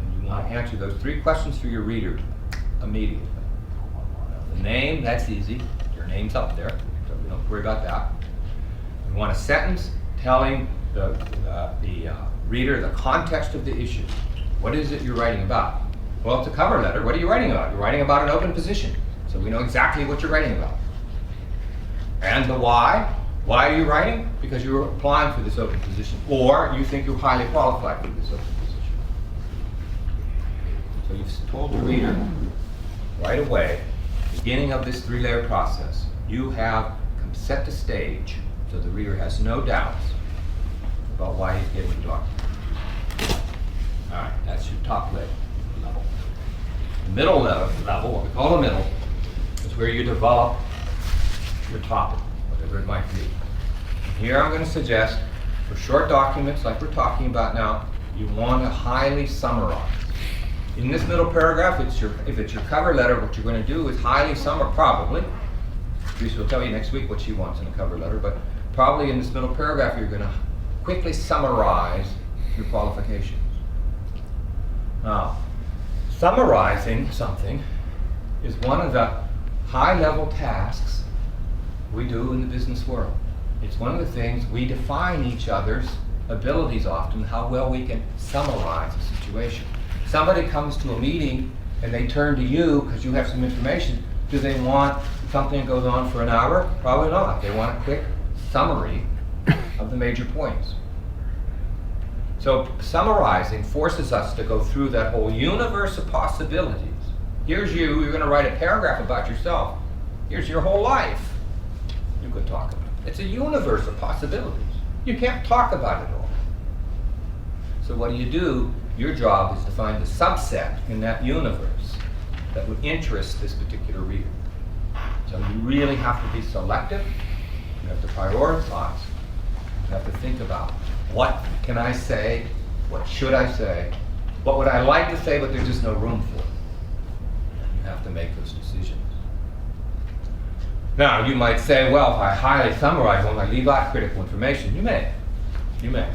And you want to answer those 3 questions for your reader immediately. Now, the name, that's easy. Your name's up there, so we don't worry about that. We want a sentence telling the reader the context of the issue. What is it you're writing about? Well, it's a cover letter. What are you writing about? You're writing about an open position. So we know exactly what you're writing about. And the why. Why are you writing? Because you're applying for this open position. Or you think you're highly qualified for this open position. So you've told the reader right away, beginning of this 3-layer process, you have set the stage so the reader has no doubts about why he's getting the document. All right, that's your top level. The middle level, what we call the middle, is where you develop your topic, whatever it might be. Here I'm going to suggest, for short documents like we're talking about now, you want to highly summarize. In this middle paragraph, if it's your cover letter, what you're going to do is highly summarize, probably. Teresa will tell you next week what she wants in a cover letter, but probably in this middle paragraph, you're going to quickly summarize your qualifications. Now, summarizing something is one of the high-level tasks we do in the business world. It's one of the things we define each other's abilities often, how well we can summarize a situation. Somebody comes to a meeting and they turn to you because you have some information. Do they want something that goes on for an hour? Probably not. They want a quick summary of the major points. So summarizing forces us to go through that whole universe of possibilities. Here's you, you're going to write a paragraph about yourself. Here's your whole life you could talk about. It's a universe of possibilities. You can't talk about it all. So what do? Your job is to find the subset in that universe that would interest this particular reader. So you really have to be selective. You have to prioritize. You have to think about, what can I say? What should I say? What would I like to say, but there's just no room for it? You have to make those decisions. Now, you might say, well, if I highly summarize, won't I leave out critical information? You may. You may.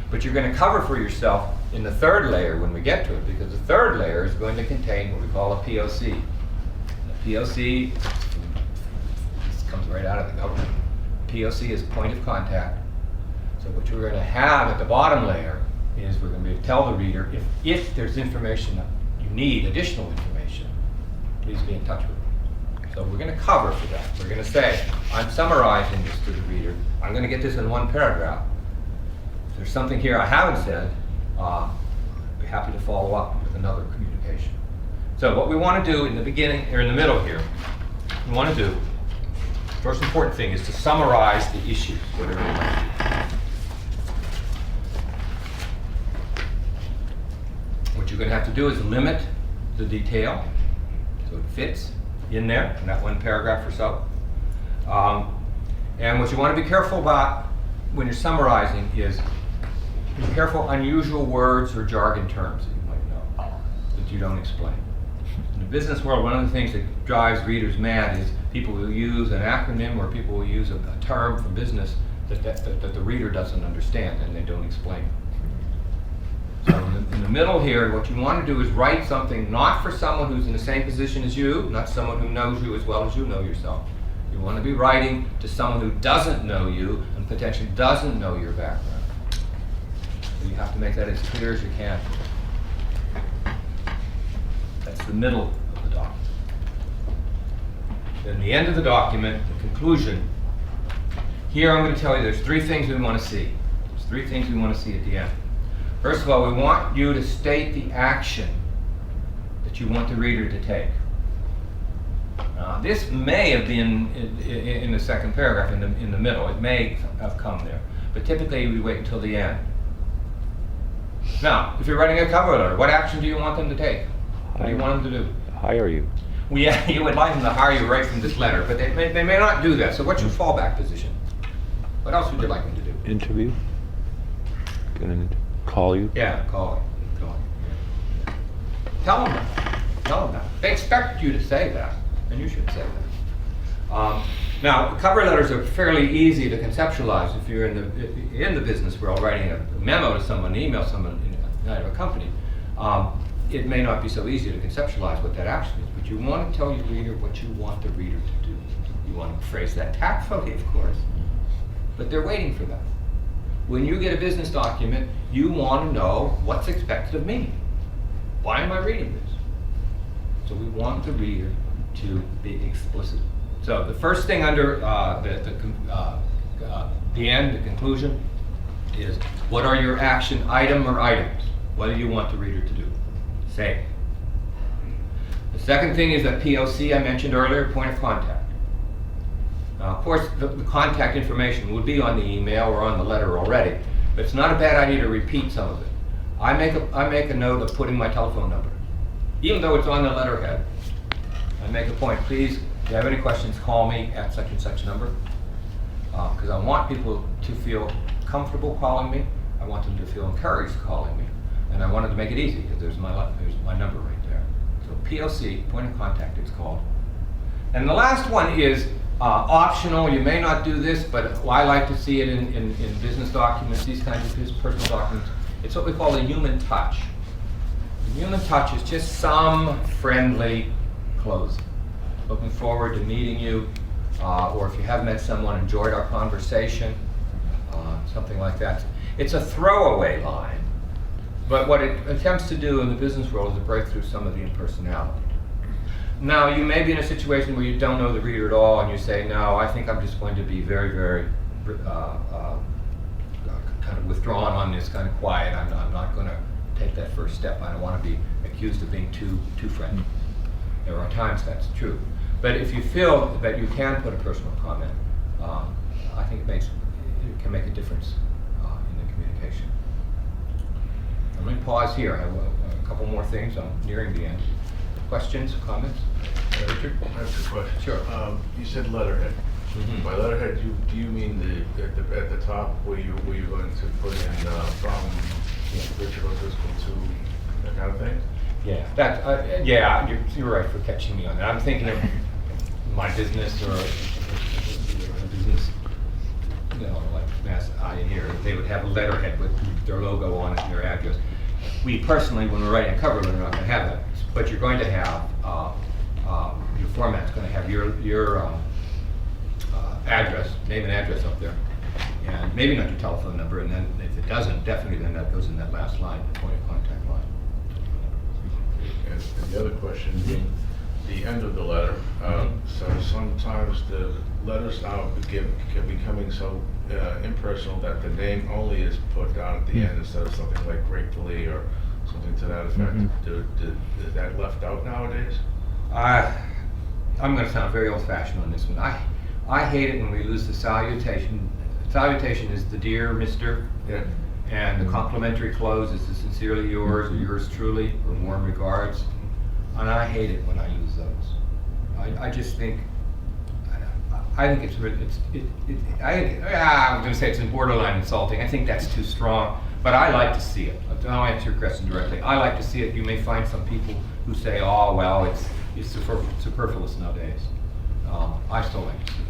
But you're going to cover for yourself in the 3rd layer when we get to it, because the 3rd layer is going to contain what we call a POC. The POC, this comes right out of the government. POC is point of contact. So what you're going to have at the bottom layer is we're going to tell the reader if there's information that you need, additional information, please be in touch with me. So we're going to cover for that. We're going to say, I'm summarizing this to the reader. I'm going to get this in one paragraph. If there's something here I haven't said, I'll be happy to follow up with another communication. So what we want to do in the beginning, or in the middle here, we want to do, first important thing is to summarize the issues, whatever it might be. What you're going to have to do is limit the detail so it fits in there, in that one paragraph or so. And what you want to be careful about when you're summarizing is be careful unusual words or jargon terms that you might know that you don't explain. In the business world, one of the things that drives readers mad is people will use an acronym or people will use a term for business that the reader doesn't understand and they don't explain. So in the middle here, what you want to do is write something not for someone who's in the same position as you, not someone who knows you as well as you know yourself. You want to be writing to someone who doesn't know you and potentially doesn't know your background. So you have to make that as clear as you can. That's the middle of the document. Then the end of the document, the conclusion. Here I'm going to tell you there's three things we want to see. There's three things we want to see at the end. First of all, we want you to state the action that you want the reader to take. This may have been in the second paragraph, in the middle. It may have come there. But typically we wait until the end. Now, if you're writing a cover letter, what action do you want them to take? What do you want them to do? Hire you. Well, yeah, you would like them to hire you right from this letter, but they may not do that. So what's your fallback position? What else would you like them to do? Interview. Call you. Yeah, call it. Tell them that. Tell them that. They expect you to say that, and you should say that. Now, cover letters are fairly easy to conceptualize if you're in the business world, writing a memo to someone, email someone in a company. It may not be so easy to conceptualize what that action is, but you want to tell your reader what you want the reader to do. You want to phrase that tactfully, of course, but they're waiting for that. When you get a business document, you want to know what's expected of me. Why am I reading this? So we want the reader to be explicit. So the first thing under the end, the conclusion, is what are your action item or items? What do you want the reader to do? Say. The second thing is that POC I mentioned earlier, point of contact. Now, of course, the contact information would be on the email or on the letter already, but it's not a bad idea to repeat some of it. I make a note of putting my telephone number. Even though it's on the letterhead, I make a point, please, if you have any questions, call me at such and such number. Because I want people to feel comfortable calling me. I want them to feel encouraged calling me. And I wanted to make it easy, because there's my number right there. So POC, point of contact, it's called. And the last one is optional. You may not do this, but I like to see it in business documents, these kinds of personal documents. It's what we call a human touch. The human touch is just some friendly closing. Looking forward to meeting you, or if you have met someone, enjoyed our conversation, something like that. It's a throwaway line, but what it attempts to do in the business world is to break through some of the impersonality. Now, you may be in a situation where you don't know the reader at all, and you say, no, I think I'm just going to be very, very kind of withdrawn on this, kind of quiet. I'm not going to take that first step. I don't want to be accused of being too friendly. There are times that's true. But if you feel that you can put a personal comment, I think it can make a difference in the communication. I'm going to pause here. I have a couple more things. I'm nearing the end. Questions, comments? Richard? I have two questions. Sure. You said letterhead. Mhm. By letterhead, do you mean at the top where you're going to put in from Richard O'Driscoll to that kind of thing? Yeah, you're right for catching me on that. I'm thinking of my business or a business, like Mass here. They would have a letterhead with their logo on it and their address. We personally, when we're writing a cover letter, we're not going to have that. But you're going to have your format's going to have your address, name and address up there. And maybe not your telephone number, and then if it doesn't, definitely then that goes in that last line, the point of contact line. And the other question being the end of the letter. So sometimes the letters now are becoming so impersonal that the name only is put down at the end instead of something like gratefully or something to that effect. Is that left out nowadays? I'm going to sound very old-fashioned on this one. I hate it when we lose the salutation. Salutation is the dear Mr. Yeah. And the complimentary close is the sincerely yours or yours truly or warm regards. And I hate it when I use those. I just think, I think it's I'm going to say it's borderline insulting. I think that's too strong, but I like to see it. I'll answer your question directly. I like to see it. You may find some people who say, oh, well, it's superfluous nowadays. I still like to see it.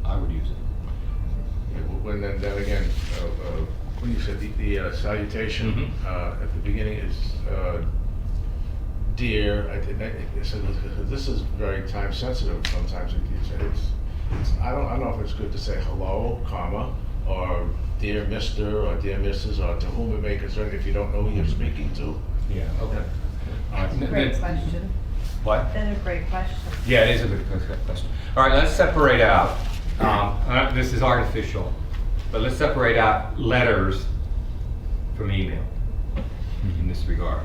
I would use it. Yeah, when then again, when you said the salutation at the beginning is dear, so this is very time sensitive. Sometimes I don't know if it's good to say hello, comma, or dear Mr. or dear Mrs. or to whom it may concern if you don't know who you're speaking to. Yeah. Okay. Great question. What? That's a great question. Yeah, it is a good question. All right, let's separate out. This is artificial, but let's separate out letters from email in this regard.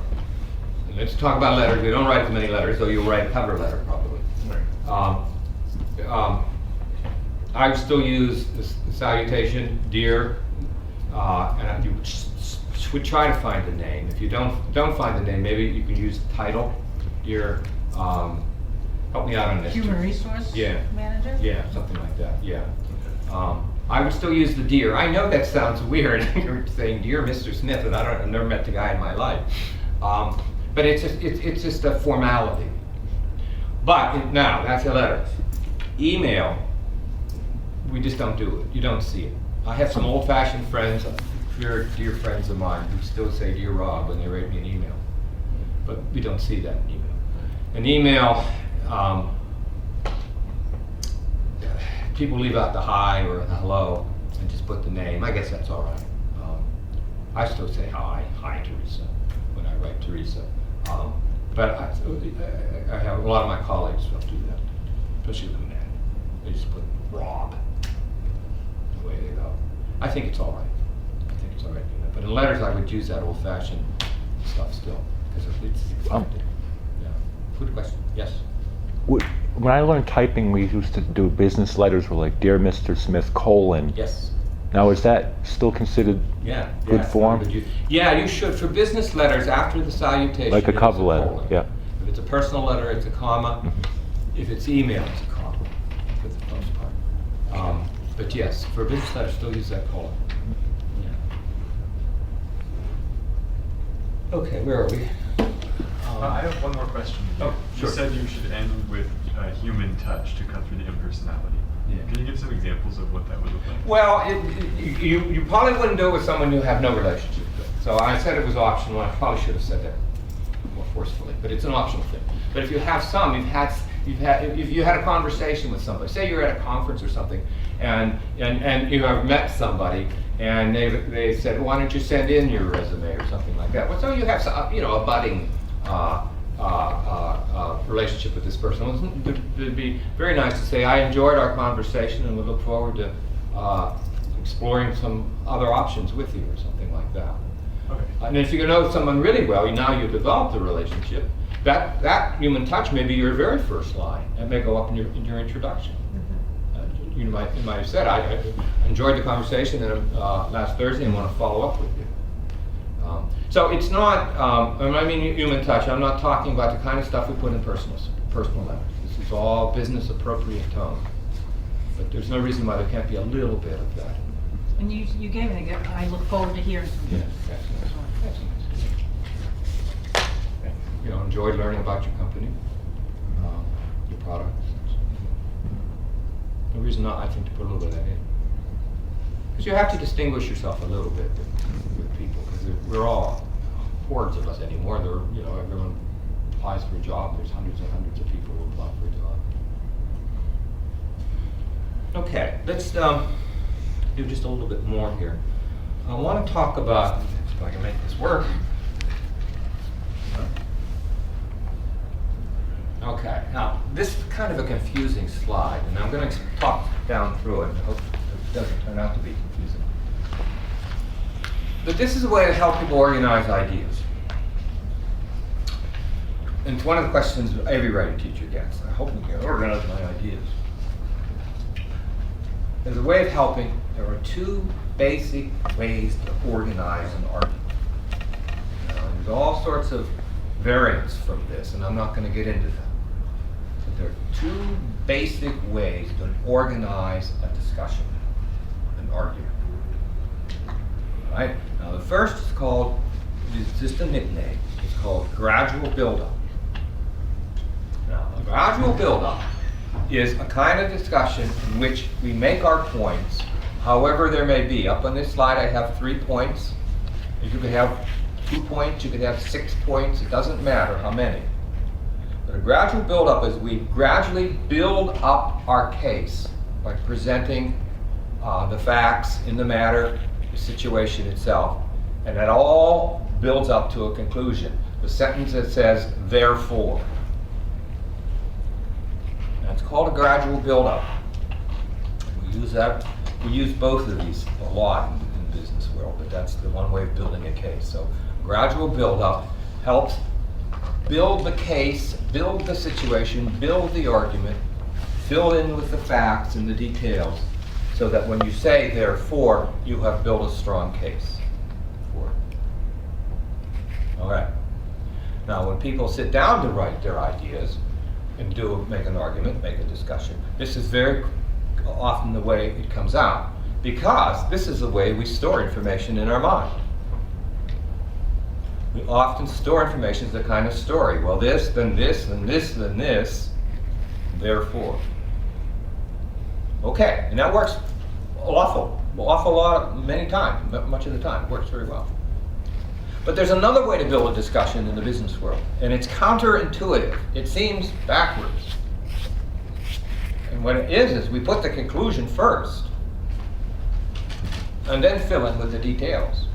And let's talk about letters. We don't write as many letters, though you'll write a cover letter probably. Right. I would still use the salutation, dear, and you would try to find the name. If you don't find the name, maybe you can use the title, dear. Help me out on this. Human resource manager? Yeah, something like that, yeah. I would still use the dear. I know that sounds weird, you're saying dear Mr. Smith, and I've never met the guy in my life. But it's just a formality. But now, that's a letter. Email, we just don't do it. You don't see it. I have some old-fashioned friends, dear friends of mine, who still say dear Rob when they write me an email. But we don't see that in email. An email, people leave out the hi or the hello and just put the name. I guess that's all right. I still say hi Teresa, when I write Teresa. But I have a lot of my colleagues don't do that, especially the men. They just put Rob. Away they go. I think it's all right. I think it's all right to do that. But in letters, I would use that old-fashioned stuff still because it's accepted. Yeah. Good question. Yes. When I learned typing, we used to do business letters with like Dear Mr. Smith, colon. Yes. Now, is that still considered good form? You should. For business letters, after the salutation, Like a it is cover letter, colon. yeah. If it's a personal letter, it's a comma. If it's email, it's a comma, for the most part. But yes, for a business letter, still use that colon. Yeah. Okay, where are we? I have one more question. Oh, sure. You said you should end with human touch to cut through the impersonality. Yeah. Can you give some examples of what that would look like? Well, you probably wouldn't do it with someone you have no relationship with. So I said it was optional. I probably should have said that more forcefully, but it's an optional thing. But if you have some, if you had a conversation with somebody, say you're at a conference or something, and you have met somebody, and they said, why don't you send in your resume or something like that? Well, so you have a budding relationship with this person. It'd be very nice to say, I enjoyed our conversation and would look forward to exploring some other options with you or something like that. Okay. And if you know someone really well, now you've developed a relationship, that human touch may be your very first line. That may go up in your introduction. You might have said, I enjoyed the conversation last Thursday and want to follow up with you. So it's not, I mean human touch, I'm not talking about the kind of stuff we put in personal letters. This is all business appropriate tone. But there's no reason why there can't be a little bit of that. And you gave me I look forward to hearing from you. Yeah, that's nice. Enjoyed learning about your company, your products. No reason not, I think, to put a little bit of that in. Because you have to distinguish yourself a little bit with people, because we're all hordes of us anymore. Everyone applies for a job. There's hundreds and hundreds of people who apply for a job. Okay, let's do just a little bit more here. I want to talk about, if I can make this work. Okay, now this is kind of a confusing slide, and I'm going to talk down through it. I hope it doesn't turn out to be confusing. But this is a way to help people organize ideas. And it's one of the questions every writing teacher gets. I hope we can organize my ideas. As a way of helping, there are two basic ways to organize an argument. Now, there's all sorts of variants from this, and I'm not going to get into them. But there are two basic ways to organize a discussion, an argument. All right? Now, the first is called, it's just a nickname, it's called gradual buildup. Now, a gradual buildup is a kind of discussion in which we make our points, however there may be. Up on this slide, I have 3 points. You could have 2 points, you could have 6 points, it doesn't matter how many. But a gradual buildup is we gradually build up our case by presenting the facts in the matter, the situation itself, and that all builds up to a conclusion. The sentence that says, therefore. That's called a gradual buildup. We use that. We use both of these a lot in the business world, but that's the one way of building a case. So gradual buildup helps build the case, build the situation, build the argument, fill in with the facts and the details, so that when you say therefore, you have built a strong case for it. All right. Now, when people sit down to write their ideas and make an argument, make a discussion, this is very often the way it comes out, because this is the way we store information in our mind. We often store information as a kind of story. Well, this, then this, then this, then this, therefore. Okay, and that works an awful lot, many times, much of the time. It works very well. But there's another way to build a discussion in the business world, and it's counterintuitive. It seems backwards. And what it is we put the conclusion first, and then fill in with the details.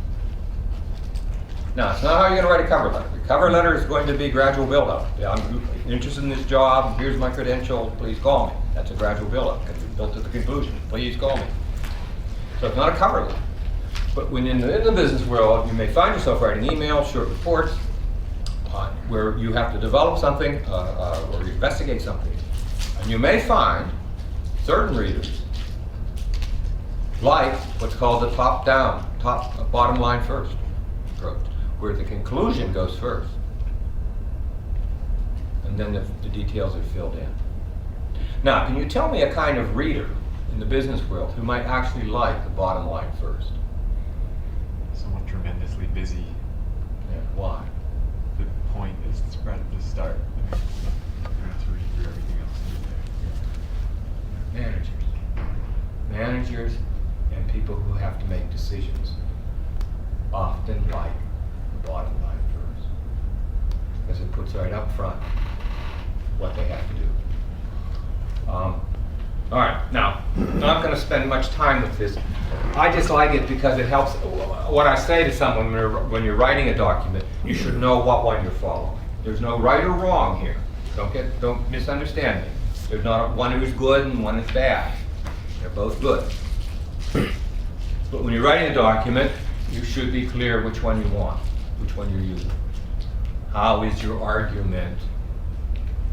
Now, it's not how you're going to write a cover letter. The cover letter is going to be gradual buildup. Yeah, I'm interested in this job. Here's my credentials. Please call me. That's a gradual buildup because we built to the conclusion. Please call me. So it's not a cover letter. But when in the business world, you may find yourself writing emails, short reports, where you have to develop something or investigate something. And you may find certain readers like what's called the top-down, bottom line first approach, where the conclusion goes first, and then the details are filled in. Now, can you tell me a kind of reader in the business world who might actually like the bottom line first? Someone tremendously busy. Yeah, why? The point is right at the start. I mean, you have to read through everything else in there. Managers and people who have to make decisions often like the bottom line first, because it puts right up front what they have to do. All right, now, I'm not going to spend much time with this. I just like it because it helps. What I say to someone when you're writing a document, you should know what one you're following. There's no right or wrong here. Don't misunderstand me. There's not one who's good and one who's bad. They're both good. But when you're writing a document, you should be clear which one you want, which one you're using. How is your argument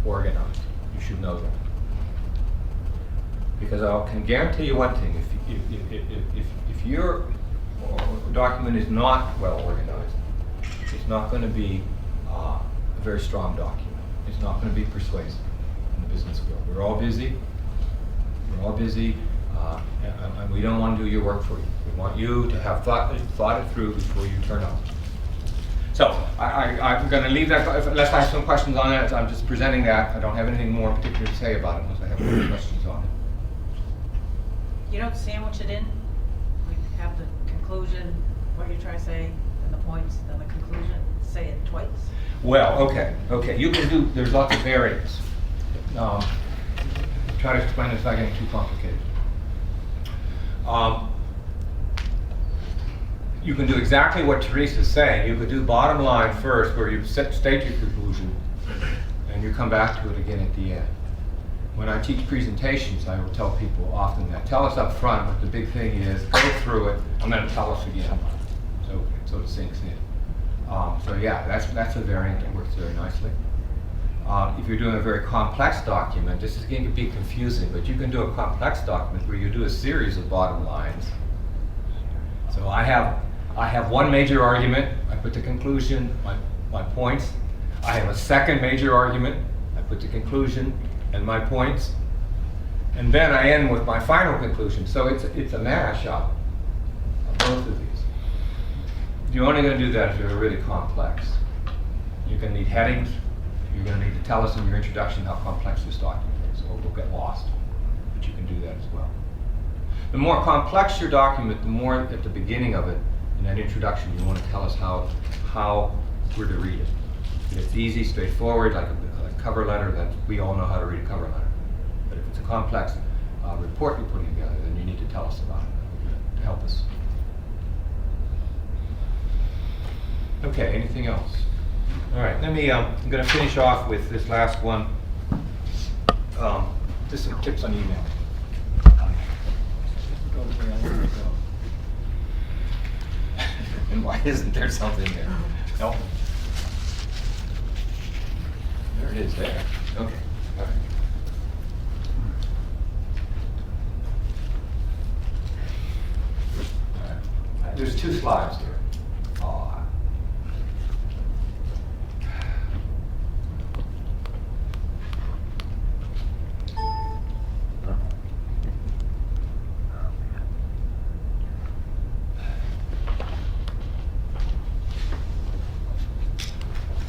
organized? You should know that. Because I can guarantee you one thing, if your document is not well organized, it's not going to be a very strong document. It's not going to be persuasive in the business world. We're all busy. And we don't want to do your work for you. We want you to have thought it through before you turn up. So I'm going to leave that, unless I have some questions on it. I'm just presenting that. I don't have anything more particular to say about it unless I have any questions on it. You don't sandwich it in? We have the conclusion, what you're trying to say, and the points, and the conclusion, say it twice. Well, okay. You can do, there's lots of variants. Try to explain it without getting too complicated. You can do exactly what Teresa's saying. You could do bottom line first, where you state your conclusion, and you come back to it again at the end. When I teach presentations, I will tell people often that. Tell us up front what the big thing is, go through it, and then tell us again, so it sinks in. So yeah, that's a variant that works very nicely. If you're doing a very complex document, this is going to be confusing, but you can do a complex document where you do a series of bottom lines. So I have one major argument, I put the conclusion, my points. I have a second major argument, I put the conclusion and my points. And then I end with my final conclusion. So it's a mashup of both of these. You're only going to do that if you're really complex. You're going to need headings. You're going to need to tell us in your introduction how complex this document is, or we'll get lost. But you can do that as well. The more complex your document, the more at the beginning of it, in that introduction, you want to tell us how we're to read it. If it's easy, straightforward, like a cover letter, that we all know how to read a cover letter. But if it's a complex report you're putting together, then you need to tell us about it to help us. Okay, anything else? All right, let me, I'm going to finish off with this last one. Just some tips on email. And why isn't there something there? No. There it is there. Okay, all right. All right. There's 2 slides there.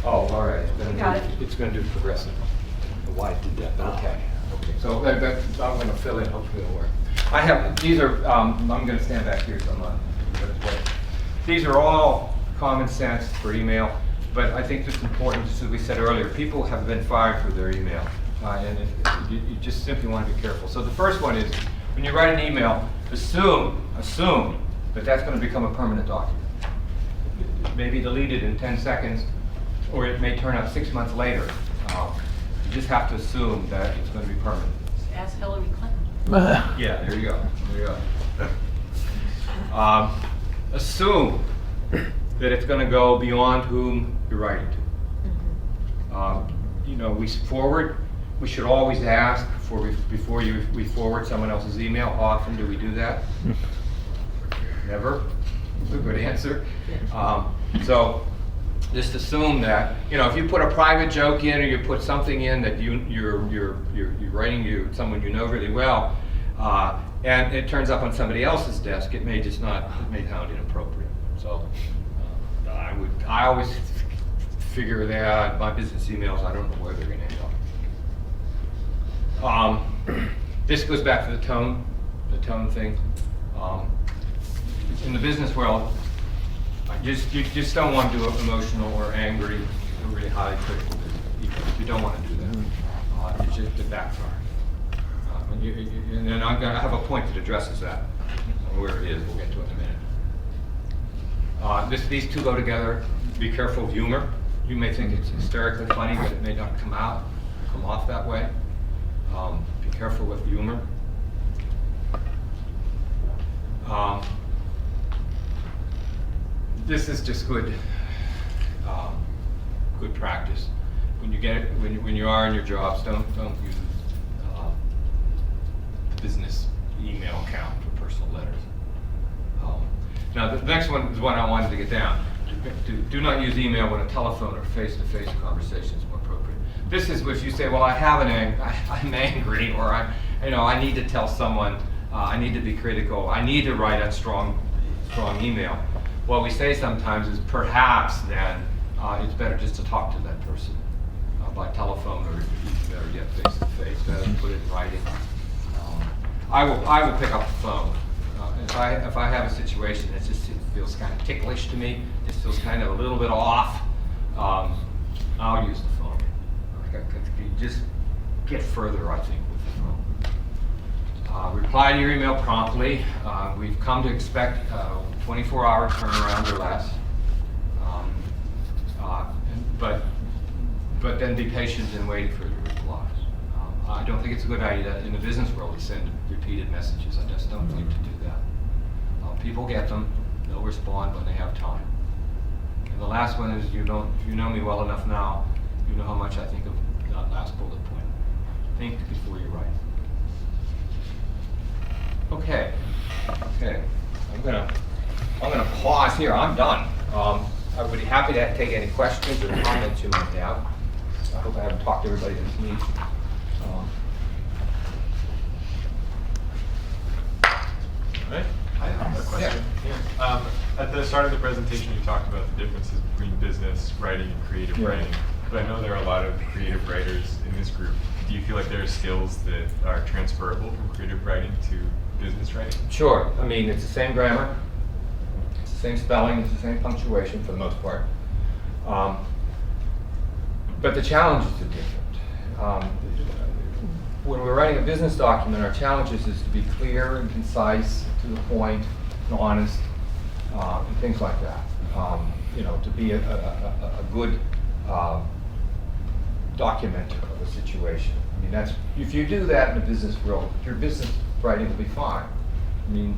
Oh, all right. It's going to do progressive. Why it did that? But okay. Okay. So I'm going to fill in. Hopefully it'll work. I have these are. I'm going to stand back here so I'm not. These are all common sense for email, but I think it's important, just as we said earlier, people have been fired for their email, and you just simply want to be careful. So the first one is, when you write an email, assume that that's going to become a permanent document. It may be deleted in 10 seconds, or it may turn up 6 months later. You just have to assume that it's going to be permanent. Ask Hillary Clinton. Yeah, there you go. There you go. Assume that it's going to go beyond whom you're writing to. You know, we should always ask before we forward someone else's email. How often do we do that? Never. That's a good answer. So just assume that, you know, if you put a private joke in, or you put something in that you're writing to someone you know really well, and it turns up on somebody else's desk, it may sound inappropriate. So I always figure that my business emails, I don't know where they're going to end up. This goes back to the tone thing. In the business world, you just don't want to do it emotional or angry or really highly critical. You don't want to do that. It's just a backfire. And then I'm going to have a point that addresses that. Where it is, we'll get to it in a minute. These two go together. Be careful of humor. You may think it's hysterically funny, but it may not come off that way. Be careful with humor. This is just good practice. When you are in your jobs, don't use business email account for personal letters. Now the next one is one I wanted to get down. Do not use email when a telephone or face-to-face conversation is more appropriate. This is if you say, well, I'm angry, or I need to tell someone, I need to be critical, I need to write a strong email. What we say sometimes is perhaps then it's better just to talk to that person by telephone, or better yet face-to-face, better than put it in writing. I will pick up the phone. If I have a situation that just feels kind of ticklish to me, it feels kind of a little bit off, I'll use the phone. You just get further, I think, with the phone. Reply to your email promptly. We've come to expect 24-hour turnaround or less. But then be patient in waiting for your replies. I don't think it's a good idea in the business world to send repeated messages. I just don't think to do that. People get them. They'll respond when they have time. And the last one is, if you know me well enough now, you know how much I think of that last bullet point. Think before you write. Okay. I'm gonna pause here. I'm done. I would be happy to take any questions or comments you might have. I hope I haven't talked to everybody this week. Right? I have a question. At the start of the presentation, you talked about the differences between business writing and creative writing. But I know there are a lot of creative writers in this group. Do you feel like there are skills that are transferable from creative writing to business writing? Sure. I mean, it's the same grammar, it's the same spelling, it's the same punctuation for the most part. But the challenges are different. When we're writing a business document, our challenge is to be clear and concise, to the point, and honest, and things like that. To be a good documenter of a situation. I mean, that's, if you do that in the business world, your business writing will be fine. I mean,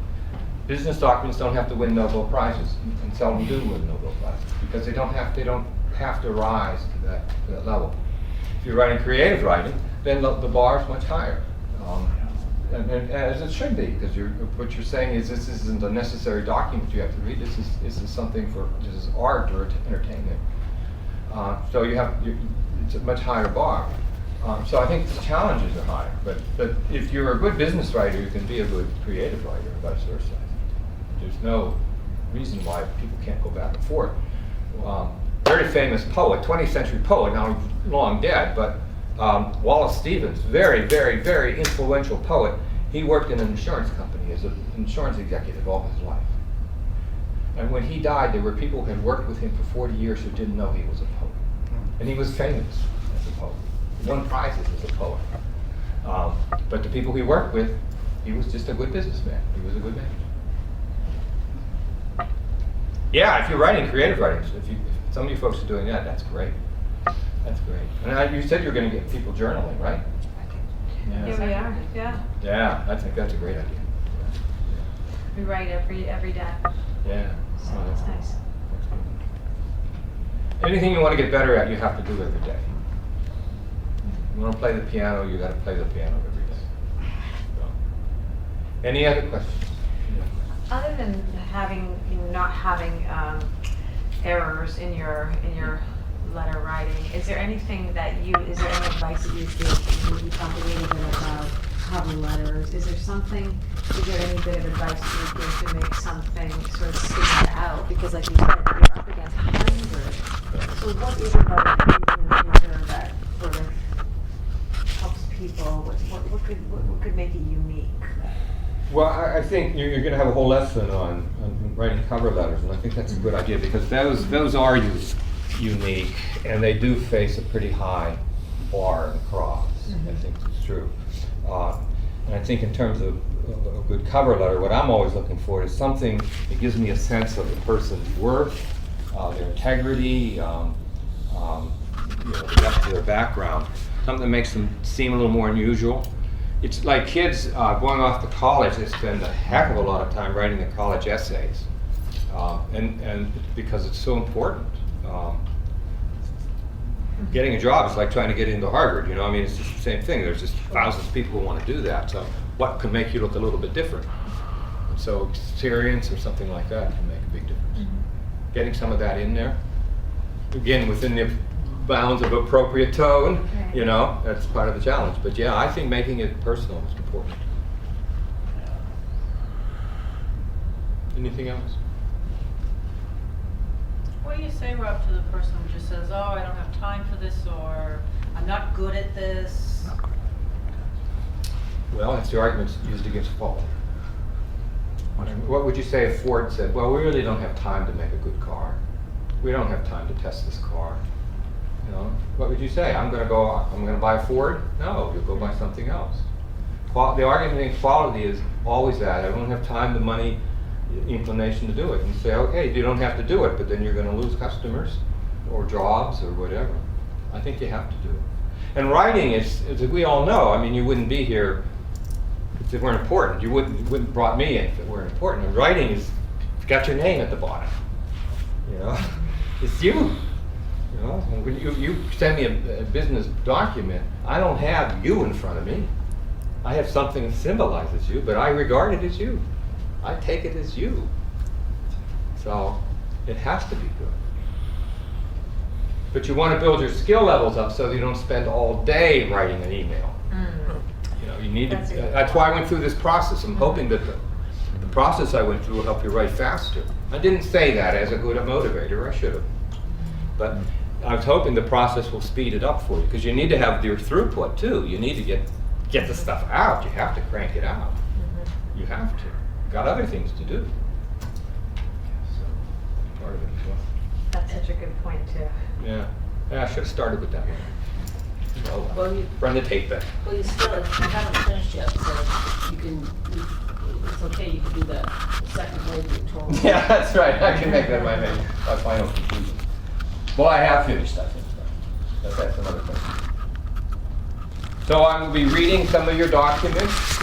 business documents don't have to win Nobel Prizes, and seldom do win Nobel Prizes, because they don't have to rise to that level. If you're writing creative writing, then the bar is much higher. And as it should be, because what you're saying is this isn't a necessary document you have to read. This is something this is art or entertainment. So it's a much higher bar. So I think the challenges are higher. But if you're a good business writer, you can be a good creative writer, and vice versa. There's no reason why people can't go back and forth. Very famous poet, 20th century poet, now he's long dead, but Wallace Stevens, very, very, very influential poet. He worked in an insurance company as an insurance executive all his life. And when he died, there were people who had worked with him for 40 years who didn't know he was a poet. And he was famous as a poet. He won prizes as a poet. But the people he worked with, he was just a good businessman. He was a good manager. Yeah, if you're writing creative writing, if some of you folks are doing that, that's great. That's great. And you said you're going to get people journaling, right? Here we are, yeah. Yeah, I think that's a great idea. We write every day. Yeah. So Oh, that's good. nice. That's good. Anything you want to get better at, you have to do every day. You want to play the piano, you got to play the piano every day. So. Any other questions? Other than not having errors in your letter writing, is there any advice that you give that you would talk a little bit about cover letters? Is there any bit of advice you would give to make something sort of stand out? Because like you said, you're up against 100. So what is it about creating that sort of helps people? What could make it unique? Well, I think you're going to have a whole lesson on writing cover letters, and I think that's a good idea, because those are unique, and they do face a pretty high bar and cross. I think it's true. And I think in terms of a good cover letter, what I'm always looking for is something that gives me a sense of the person's worth, their integrity, the rest of their background. Something that makes them seem a little more unusual. It's like kids going off to college, they spend a heck of a lot of time writing their college essays. And because it's so important. Getting a job is like trying to get into Harvard, I mean, it's just the same thing. There's just thousands of people who want to do that. So what could make you look a little bit different? So experience or something like that can make a big difference. Getting some of that in there, again, within the bounds of appropriate tone, that's part of the challenge. But yeah, I think making it personal is important. Anything else? What do you say, Rob, to the person who just says, "Oh, I don't have time for this," or "I'm not good at this"? Well, that's the arguments used against Ford. What would you say if Ford said, "Well, we really don't have time to make a good car. We don't have time to test this car." What would you say? I'm going to buy a Ford? No, you'll go buy something else. The argument in quality is always that. I don't have time, the money, inclination to do it. And say, okay, you don't have to do it, but then you're going to lose customers or jobs or whatever. I think you have to do it. And writing is, as we all know, I mean, you wouldn't be here if it weren't important. You wouldn't brought me in if it weren't important. And writing is, it's got your name at the bottom. You know, it's you. You know, and when you send me a business document, I don't have you in front of me. I have something that symbolizes you, but I regard it as you. I take it as you. So it has to be good. But you want to build your skill levels up so that you don't spend all day writing an email. You know, you need to. That's why I went through this process. I'm hoping that the process I went through will help you write faster. I didn't say that as a good motivator. I should have. But I was hoping the process will speed it up for you, because you need to have your throughput too. You need to get the stuff out. You have to crank it out. You have to. Got other things to do. So part of it as well. That's such a good point too. Yeah. Yeah, I should have started with that one. Oh, Well, you, run the tape back. well, you still, you haven't finished yet, so you can, it's okay, you can do that second wave you told me. Yeah, that's right. I can make that my final conclusion. Well, I have finished, I think. That's another question. So I will be reading some of your documents.